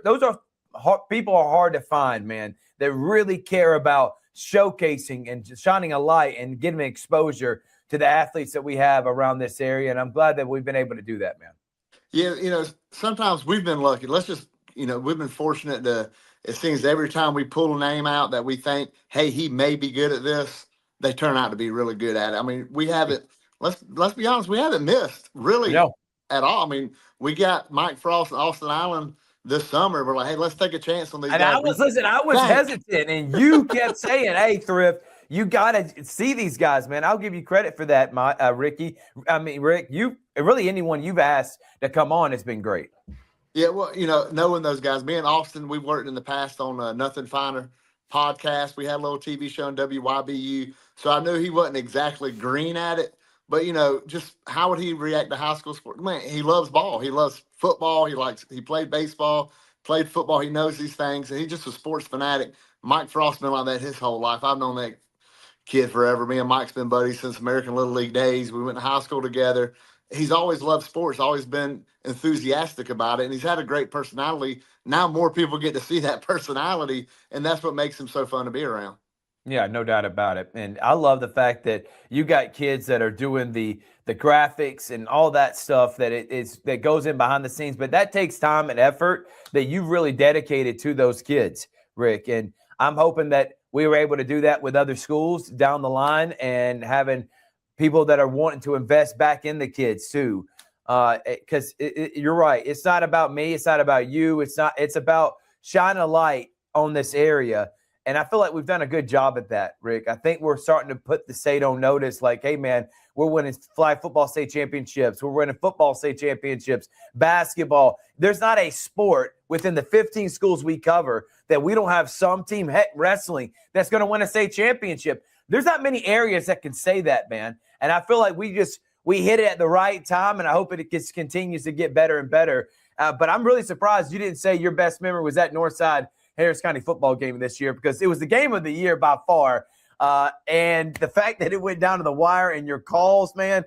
hard, people are hard to find, man, that really care about showcasing and shining a light and giving exposure to the athletes that we have around this area. And I'm glad that we've been able to do that, man. Yeah, sometimes we've been lucky. Let's just, we've been fortunate to, it seems every time we pull a name out that we think, hey, he may be good at this, they turn out to be really good at it. I mean, we haven't, let's be honest, we haven't missed really at all. I mean, we got Mike Frost and Austin Island this summer. We're like, hey, let's take a chance on these and guys. I was hesitant, and you kept saying, hey, Thrift, you got to see these guys, man. I'll give you credit for that, Ricky. I mean, Rick, really anyone you've asked to come on has been great. Yeah, well, knowing those guys, me and Austin, we've worked in the past on Nothing Finer podcast. We had a little TV show on WYBU. So I knew he wasn't exactly green at it, but, just how would he react to high school sports? Man, he loves ball. He loves football. He played baseball, played football. He knows these things. And he's just a sports fanatic. Mike Frost's been like that his whole life. I've known that kid forever. Me and Mike's been buddies since American Little League days. We went to high school together. He's always loved sports, always been enthusiastic about it, and he's had a great personality. Now more people get to see that personality, and that's what makes him so fun to be around. Yeah, no doubt about it. And I love the fact that you got kids that are doing the graphics and all that stuff that goes in behind the scenes, but that takes time and effort that you've really dedicated to those kids, Rick. And I'm hoping that we were able to do that with other schools down the line, and having people that are wanting to invest back in the kids too. Because you're right. It's not about me. It's not about you. It's about shining a light on this area. And I feel like we've done a good job at that, Rick. I think we're starting to put the state on notice, like, hey, man, we're winning flag football state championships. We're winning football state championships, basketball. There's not a sport within the 15 schools we cover that we don't have some team, heck, wrestling, that's going to win a state championship. There's not many areas that can say that, man. And I feel like we hit it at the right time, and I hope it continues to get better and better. But I'm really surprised you didn't say your best memory was that Northside Harris County football game this year, because it was the game of the year by far. And the fact that it went down to the wire and your calls, man,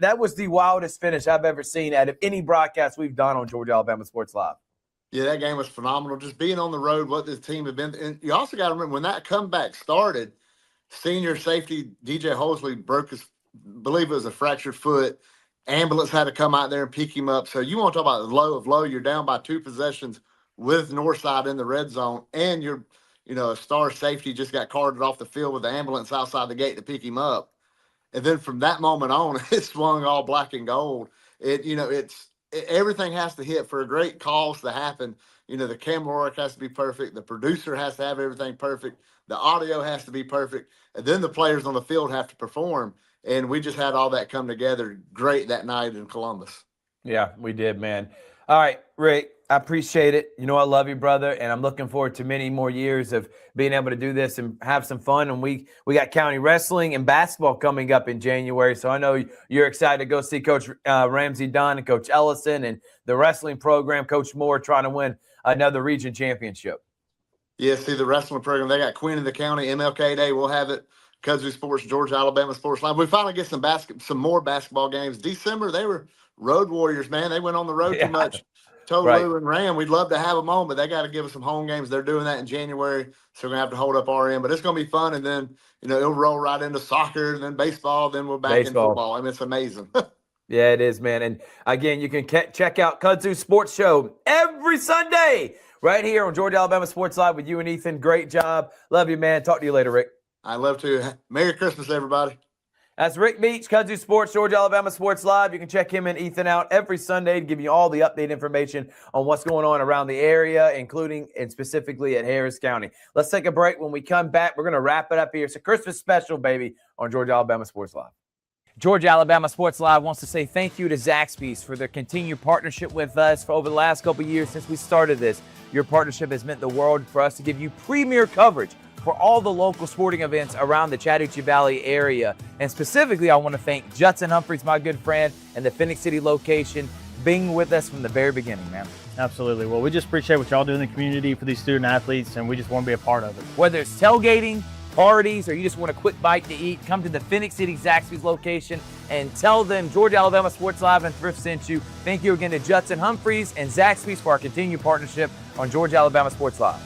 that was the wildest finish I've ever seen out of any broadcast we've done on Georgia Alabama Sports Live. Yeah, that game was phenomenal. Just being on the road, what this team had been. And you also got to remember when that comeback started, senior safety DJ Holsley believe it was a fractured foot. Ambulance had to come out there and pick him up. So you want to talk about the low of low. You're down by 2 possessions with Northside in the red zone, and a star safety just got carted off the field with the ambulance outside the gate to pick him up. And then from that moment on, it swung all black and gold. Everything has to hit for a great cause to happen. The camera work has to be perfect. The producer has to have everything perfect. The audio has to be perfect. And then the players on the field have to perform. And we just had all that come together great that night in Columbus. Yeah, we did, man. All right, Rick, I appreciate it. I love you, brother, and I'm looking forward to many more years of being able to do this and have some fun. And we got county wrestling and basketball coming up in January, so I know you're excited to go see Coach Ramsey Dunn and Coach Ellison and the wrestling program, Coach Moore, trying to win another region championship. Yeah, see the wrestling program. They got Queen of the County, MLK Day. We'll have it. Kudzu Sports, Georgia, Alabama Sports Live. We finally get some more basketball games. December, they were road warriors, man. They went on the road too much. Tolu and Ram, we'd love to have them on, but they got to give us some home games. They're doing that in January, so we're going to have to hold up our end. But it's going to be fun, and then, it'll roll right into soccer, and then baseball, then we're back in football. I mean, it's amazing. Yeah, it is, man. And, again, you can check out Kudzu Sports Show every Sunday right here on Georgia Alabama Sports Live with you and Ethan. Great job. Love you, man. Talk to you later, Rick. I love to. Merry Christmas, everybody. That's Rick Beach, Kudzu Sports, Georgia Alabama Sports Live. You can check him and Ethan out every Sunday to give you all the update information on what's going on around the area, including and specifically at Harris County. Let's take a break. When we come back, we're going to wrap it up here. It's a Christmas special, baby, on Georgia Alabama Sports Live. Georgia Alabama Sports Live wants to say thank you to Zaxby's for their continued partnership with us for over the last couple of years since we started this. Your partnership has meant the world for us to give you premier coverage for all the local sporting events around the Chattahoochee Valley area. And specifically, I want to thank Judson Humphreys, my good friend, and the Phoenix City location, being with us from the very beginning, man. Absolutely. Well, we just appreciate what y'all do in the community for these student athletes, and we just want to be a part of it. Whether it's tailgating, parties, or you just want a quick bite to eat, come to the Phoenix City Zaxby's location and tell them Georgia Alabama Sports Live and Thrift sent you. Thank you again to Judson Humphreys and Zaxby's for our continued partnership on Georgia Alabama Sports Live.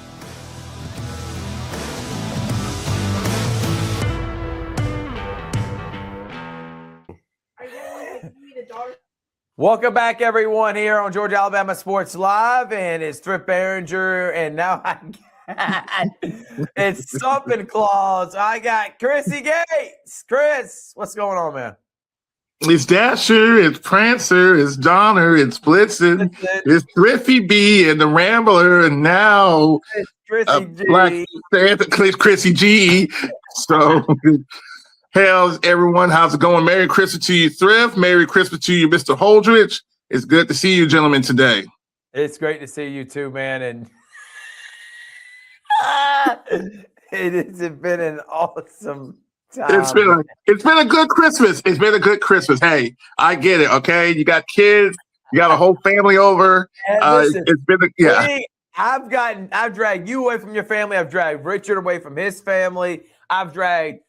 Welcome back, everyone, here on Georgia Alabama Sports Live, and it's Thrift Behringer, and now it's Something Claus. I got Chrissy Gates. Chris, what's going on, man? It's Dasher, it's Prancer, it's Donner, it's Blitzen, it's Thrifty B and the Rambler, and now Black Santa, Chrissy G. So, how's everyone? How's it going? Merry Christmas to you, Thrift. Merry Christmas to you, Mr. Holdridge. It's good to see you, gentlemen, today. It's great to see you too, man. And it has been an awesome time. It's been a good Christmas. It's been a good Christmas. Hey, I get it. Okay, you got kids, you got a whole family over. Listen, it's been I've dragged you away from your family. I've dragged Richard away from his family. I've dragged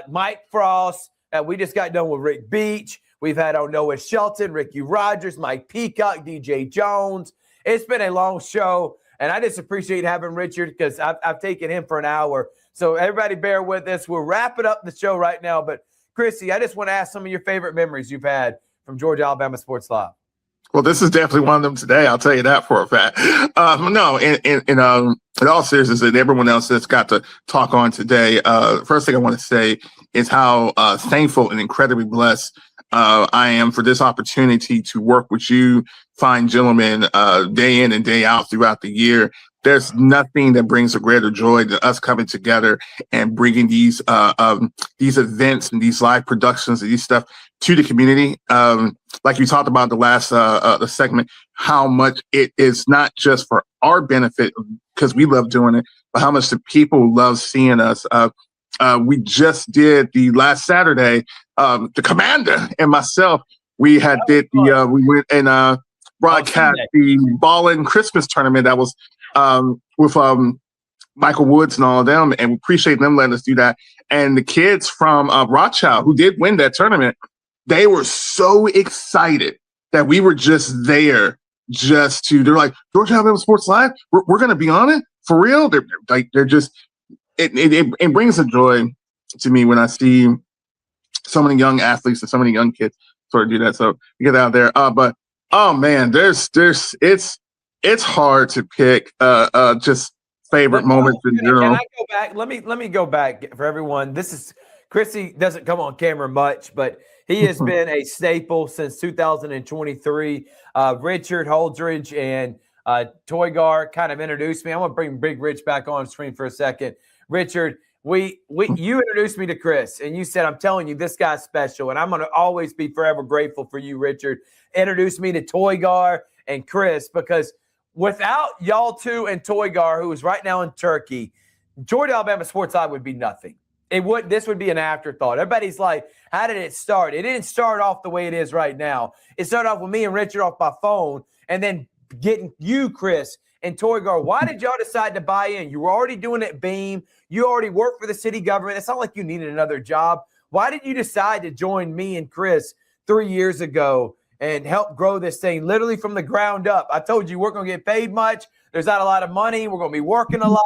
Mike Frost. We just got done with Rick Beach. We've had Noah Shelton, Ricky Rogers, Mike Peacock, DJ Jones. It's been a long show, and I just appreciate having Richard because I've taken him for an hour. So everybody bear with us. We're wrapping up the show right now. But, Chrissy, I just want to ask some of your favorite memories you've had from Georgia Alabama Sports Live. Well, this is definitely one of them today. I'll tell you that for a fact. No, in all seriousness, and everyone else that's got to talk on today, first thing I want to say is how thankful and incredibly blessed I am for this opportunity to work with you fine gentlemen day in and day out throughout the year. There's nothing that brings a greater joy than us coming together and bringing these events and these live productions and these stuff to the community. Like you talked about the last the segment, how much it is not just for our benefit because we love doing it, but how much the people love seeing us. We just did the last Saturday, the commander and myself, we went and broadcast the Ballin' Christmas tournament that was with Michael Woods and all of them, and we appreciate them letting us do that. And the kids from Rothschild, who did win that tournament, they were so excited that we were just there they're like, Georgia Alabama Sports Live, we're going to be on it for real. They're just, it brings a joy to me when I see so many young athletes and so many young kids sort of do that. So we get out there. But oh man, it's hard to pick just favorite moments in general. Can I go back? Let me go back for everyone. This is Chrissy doesn't come on camera much, but he has been a staple since 2023. Richard Holdridge and Toygar kind of introduced me. I'm gonna bring Big Rich back on screen for a second. Richard, you introduced me to Chris, and you said, I'm telling you, this guy's special, and I'm gonna always be forever grateful for you, Richard. Introduced me to Toygar and Chris, because without y'all two and Toygar, who is right now in Turkey, Georgia Alabama Sports Live would be nothing. This would be an afterthought. Everybody's like, how did it start? It didn't start off the way it is right now. It started off with me and Richard off my phone, and then getting you, Chris, And Torgar, why did y'all decide to buy in? You were already doing it at Beam. You already worked for the city government. It's not like you needed another job. Why did you decide to join me and Chris 3 years ago and help grow this thing literally from the ground up? I told you we're going to get paid much. There's not a lot of money. We're going to be working a lot.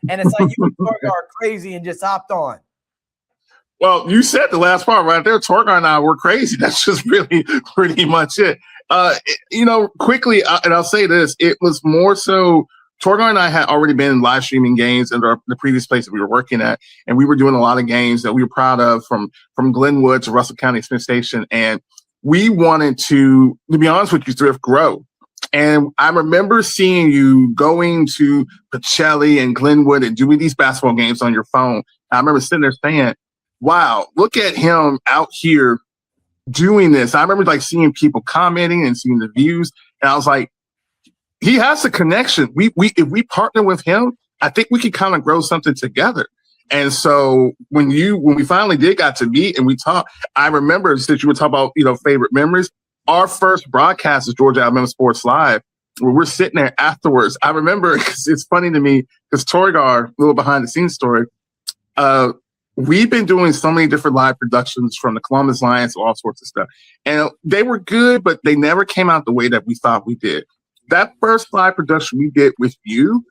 And it's like you and Torgar are crazy and just hopped on. Well, you said the last part right there. Torgar and I were crazy. That's just really pretty much it. Quickly, and I'll say this, it was more so Torgar and I had already been live streaming games in the previous place that we were working at, and we were doing a lot of games that we were proud of from Glenwood to Russell County Smith Station, and we wanted to be honest with you, Thrift, grow. And I remember seeing you going to Pacelli and Glenwood and doing these basketball games on your phone. I remember sitting there saying, wow, look at him out here doing this. I remember like seeing people commenting and seeing the views. And I was like, he has a connection. If we partner with him, I think we can kind of grow something together. And so when we finally got to meet and we talked, I remember since you were talking about, favorite memories, our first broadcast is Georgia Alabama Sports Live, where we're sitting there afterwards. I remember, it's funny to me, because Torgar, a little behind the scenes story, we've been doing so many different live productions from the Columbus Lions, all sorts of stuff. And they were good, but they never came out the way that we thought we did. That first live production we did with you,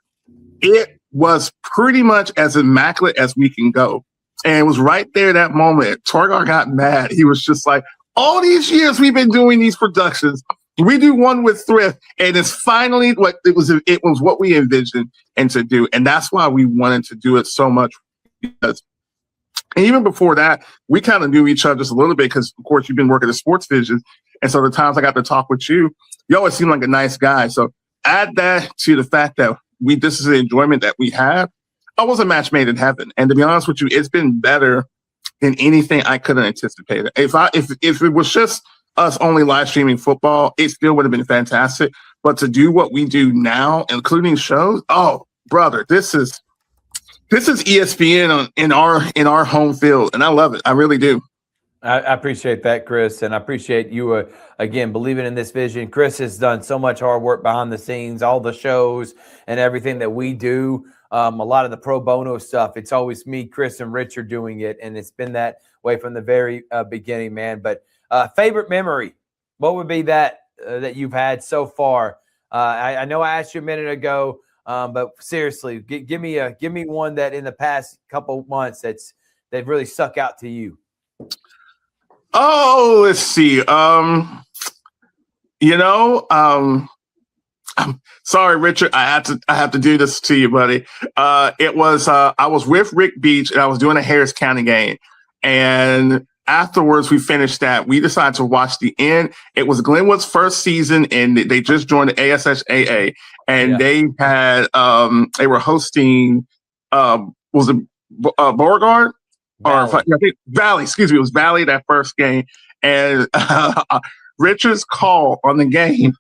it was pretty much as immaculate as we can go. And it was right there, that moment, Torgar got mad. He was just like, all these years we've been doing these productions, we do one with Thrift, and it's finally what it was what we envisioned and to do. And that's why we wanted to do it so much, because and even before that, we kind of knew each other just a little bit because, of course, you've been working at Sports Vision. And so the times I got to talk with you, you always seem like a nice guy. So add that to the fact that this is the enjoyment that we have. I was a match made in heaven. And to be honest with you, it's been better than anything I could have anticipated. If it was just us only live streaming football, it still would have been fantastic. But to do what we do now, including shows, oh, brother, this is ESPN in our home field, and I love it. I really do. I appreciate that, Chris, and I appreciate you again believing in this vision. Chris has done so much hard work behind the scenes, all the shows and everything that we do. A lot of the pro bono stuff, it's always me, Chris, and Richard doing it, and it's been that way from the very beginning, man. But favorite memory, what would be that you've had so far? I know I asked you a minute ago. But seriously, give me one that in the past couple months that really stuck out to you. Oh, let's see. I'm sorry, Richard. I have to do this to you, buddy. It was I was with Rick Beach and I was doing a Harris County game, and afterwards we finished that. We decided to watch the end. It was Glenwood's first season, and they just joined the ASHAA. And they had they were hosting was it Beauregard or I think Valley? Excuse me, it was Valley that first game. And Richard's call on the game,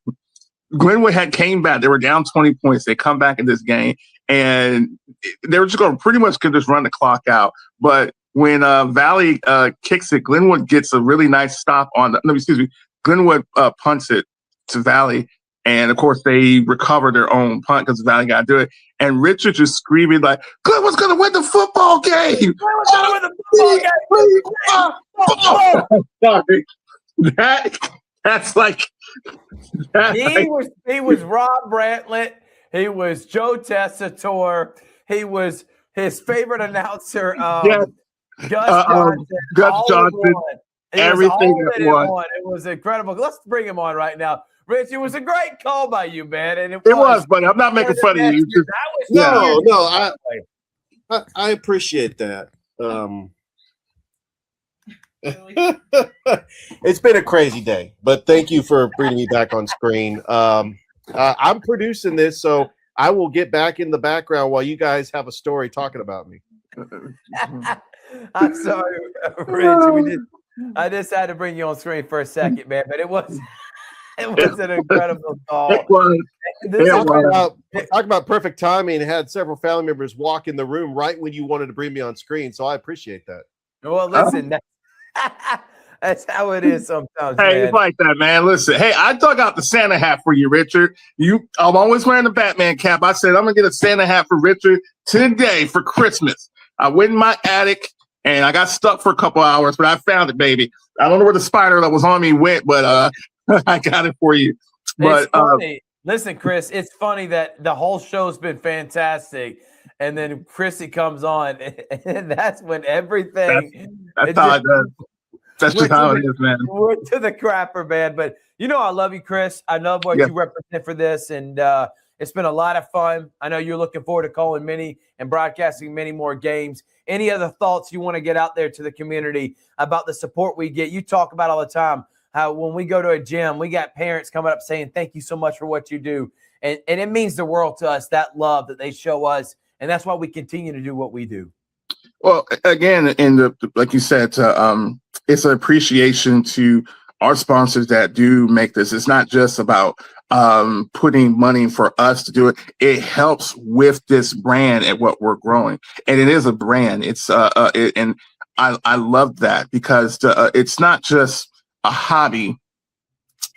Glenwood had came back. They were down 20 points. They come back in this game, and they were just going to pretty much could just run the clock out. But when Valley kicks it, Glenwood gets a really nice stop on the. Glenwood punts it to Valley. And, of course, they recover their own punt because Valley got to do it. And Richard just screaming like, Glenwood's going to win the football game. Glenwood's going to win the football game. Sorry. That's like. He was Rob Brantlett. He was Joe Tessitore. He was his favorite announcer, Gus Johnson. Gus Johnson. Everything at once. It was incredible. Let's bring him on right now. Rich, it was a great call by you, man. And it was, buddy. I'm not making fun of you. I appreciate that. It's been a crazy day, but thank you for bringing me back on screen. I'm producing this, so I will get back in the background while you guys have a story talking about me. I'm sorry, Rich. I just had to bring you on screen for a second, man, but it was an incredible call. Talk about perfect timing. Had several family members walk in the room right when you wanted to bring me on screen, so I appreciate that. Well, listen, That's how it is sometimes, Hey, man. it's like that, man. Listen, hey, I dug out the Santa hat for you, Richard. I'm always wearing the Batman cap. I said I'm gonna get a Santa hat for Richard today for Christmas. I went in my attic and I got stuck for a couple hours, but I found it, baby. I don't know where the spider that was on me went, but I got it for you. But It's funny. Listen, Chris, it's funny that the whole show's been fantastic, and then Chrissy comes on, and that's when everything. that's how it does. That's just how it is, man. Went to the crapper, man. But I love you, Chris. I love what you represent for this, and it's been a lot of fun. I know you're looking forward to calling many and broadcasting many more games. Any other thoughts you want to get out there to the community about the support we get? You talk about all the time how when we go to a gym, we got parents coming up saying, thank you so much for what you do. And it means the world to us, that love that they show us. And that's why we continue to do what we do. Well, again, like you said, it's an appreciation to our sponsors that do make this. It's not just about putting money for us to do it. It helps with this brand and what we're growing. And it is a brand. It's and I love that because it's not just a hobby.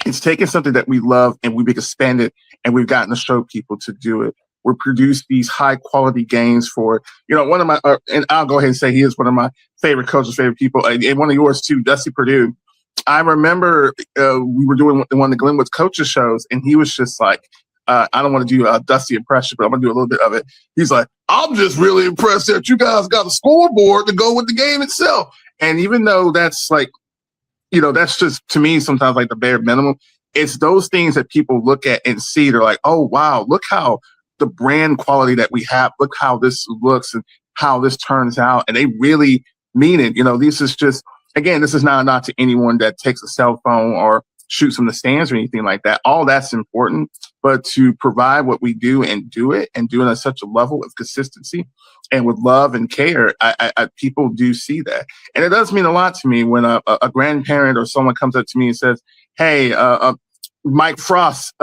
It's taking something that we love and we've expanded and we've gotten to show people to do it. We produce these high quality games for, one of my, and I'll go ahead and say he is one of my favorite coaches, favorite people, and one of yours too, Dusty Perdue. I remember we were doing one of the Glenwood coaches shows, and he was just like, I don't want to do a Dusty impression, but I'm going to do a little bit of it. He's like, I'm just really impressed that you guys got a scoreboard to go with the game itself. And even though that's like, that's just, to me, sometimes like the bare minimum, it's those things that people look at and see. They're like, oh, wow, look how the brand quality that we have, look how this looks and how this turns out. And they really mean it. This is just, again, this is not to anyone that takes a cell phone or shoots from the stands or anything like that. All that's important, but to provide what we do and do it at such a level of consistency and with love and care, people do see that. And it does mean a lot to me when a grandparent or someone comes up to me and says, hey, Mike Frost,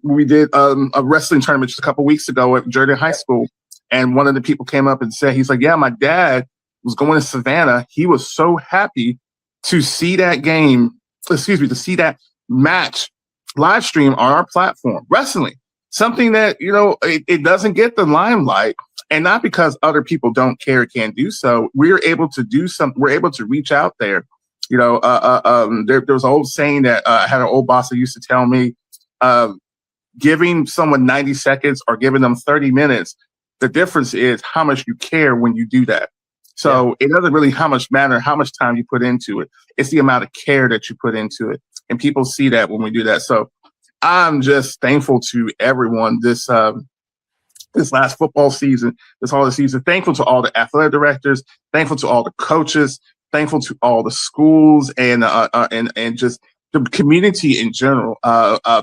we did a wrestling tournament just a couple weeks ago at Jordan High School. And one of the people came up and said, he's like, yeah, my dad was going to Savannah. He was so happy to see that to see that match live stream on our platform, wrestling, something that, it doesn't get the limelight. And not because other people don't care or can't do so. We're able to do something. We're able to reach out there. There was an old saying that I had an old boss that used to tell me, giving someone 90 seconds or giving them 30 minutes, the difference is how much you care when you do that. So it doesn't really matter how much time you put into it. It's the amount of care that you put into it. And people see that when we do that. So I'm just thankful to everyone this last football season, this holiday season, thankful to all the athletic directors, thankful to all the coaches, thankful to all the schools and just the community in general.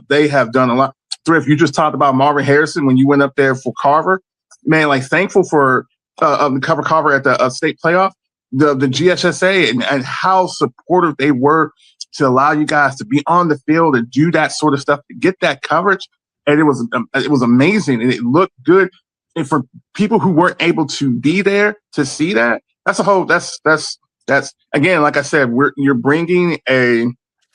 They have done a lot. Thrift, you just talked about Marvin Harrison when you went up there for Carver. Man, like thankful for the Carver at the state playoff, the GSSA and how supportive they were to allow you guys to be on the field and do that sort of stuff, to get that coverage. And it was amazing and it looked good. And for people who weren't able to be there to see that, that's again, like I said, you're bringing a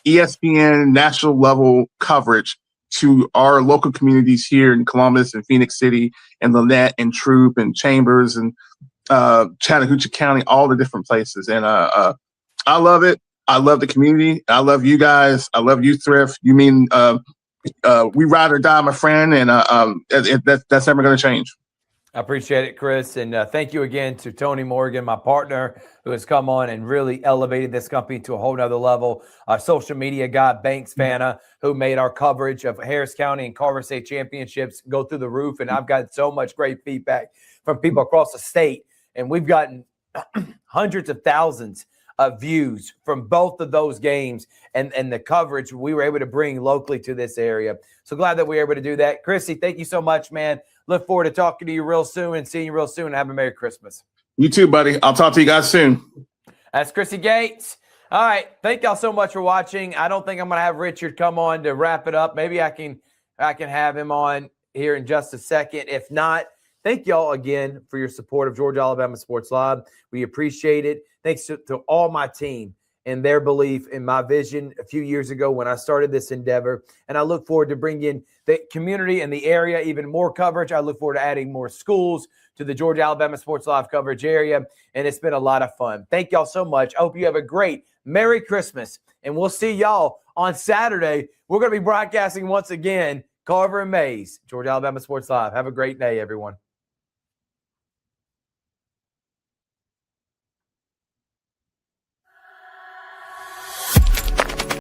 ESPN national level coverage to our local communities here in Columbus and Phoenix City and Lynette and Troop and Chambers and Chattahoochee County, all the different places. And I love it. I love the community. I love you guys. I love you, Thrift. You mean we ride or die, my friend, and that's never going to change. I appreciate it, Chris. And thank you again to Tony Morgan, my partner, who has come on and really elevated this company to a whole nother level. Our social media guy, Banks Vanna, who made our coverage of Harris County and Carver State Championships go through the roof. And I've gotten so much great feedback from people across the state. And we've gotten hundreds of thousands of views from both of those games and the coverage we were able to bring locally to this area. So glad that we were able to do that. Chrissy, thank you so much, man. Look forward to talking to you real soon and seeing you real soon. Have a Merry Christmas. You too, buddy. I'll talk to you guys soon. That's Chrissy Gates. All right. Thank y'all so much for watching. I don't think I'm going to have Richard come on to wrap it up. Maybe I can have him on here in just a second. If not, thank y'all again for your support of Georgia Alabama Sports Live. We appreciate it. Thanks to all my team in their belief in my vision a few years ago when I started this endeavor. And I look forward to bringing the community and the area even more coverage. I look forward to adding more schools to the Georgia Alabama Sports Live coverage area. And it's been a lot of fun. Thank y'all so much. I hope you have a great Merry Christmas. And we'll see y'all on Saturday. We're going to be broadcasting once again, Carver and Mays, Georgia Alabama Sports Live. Have a great day, everyone.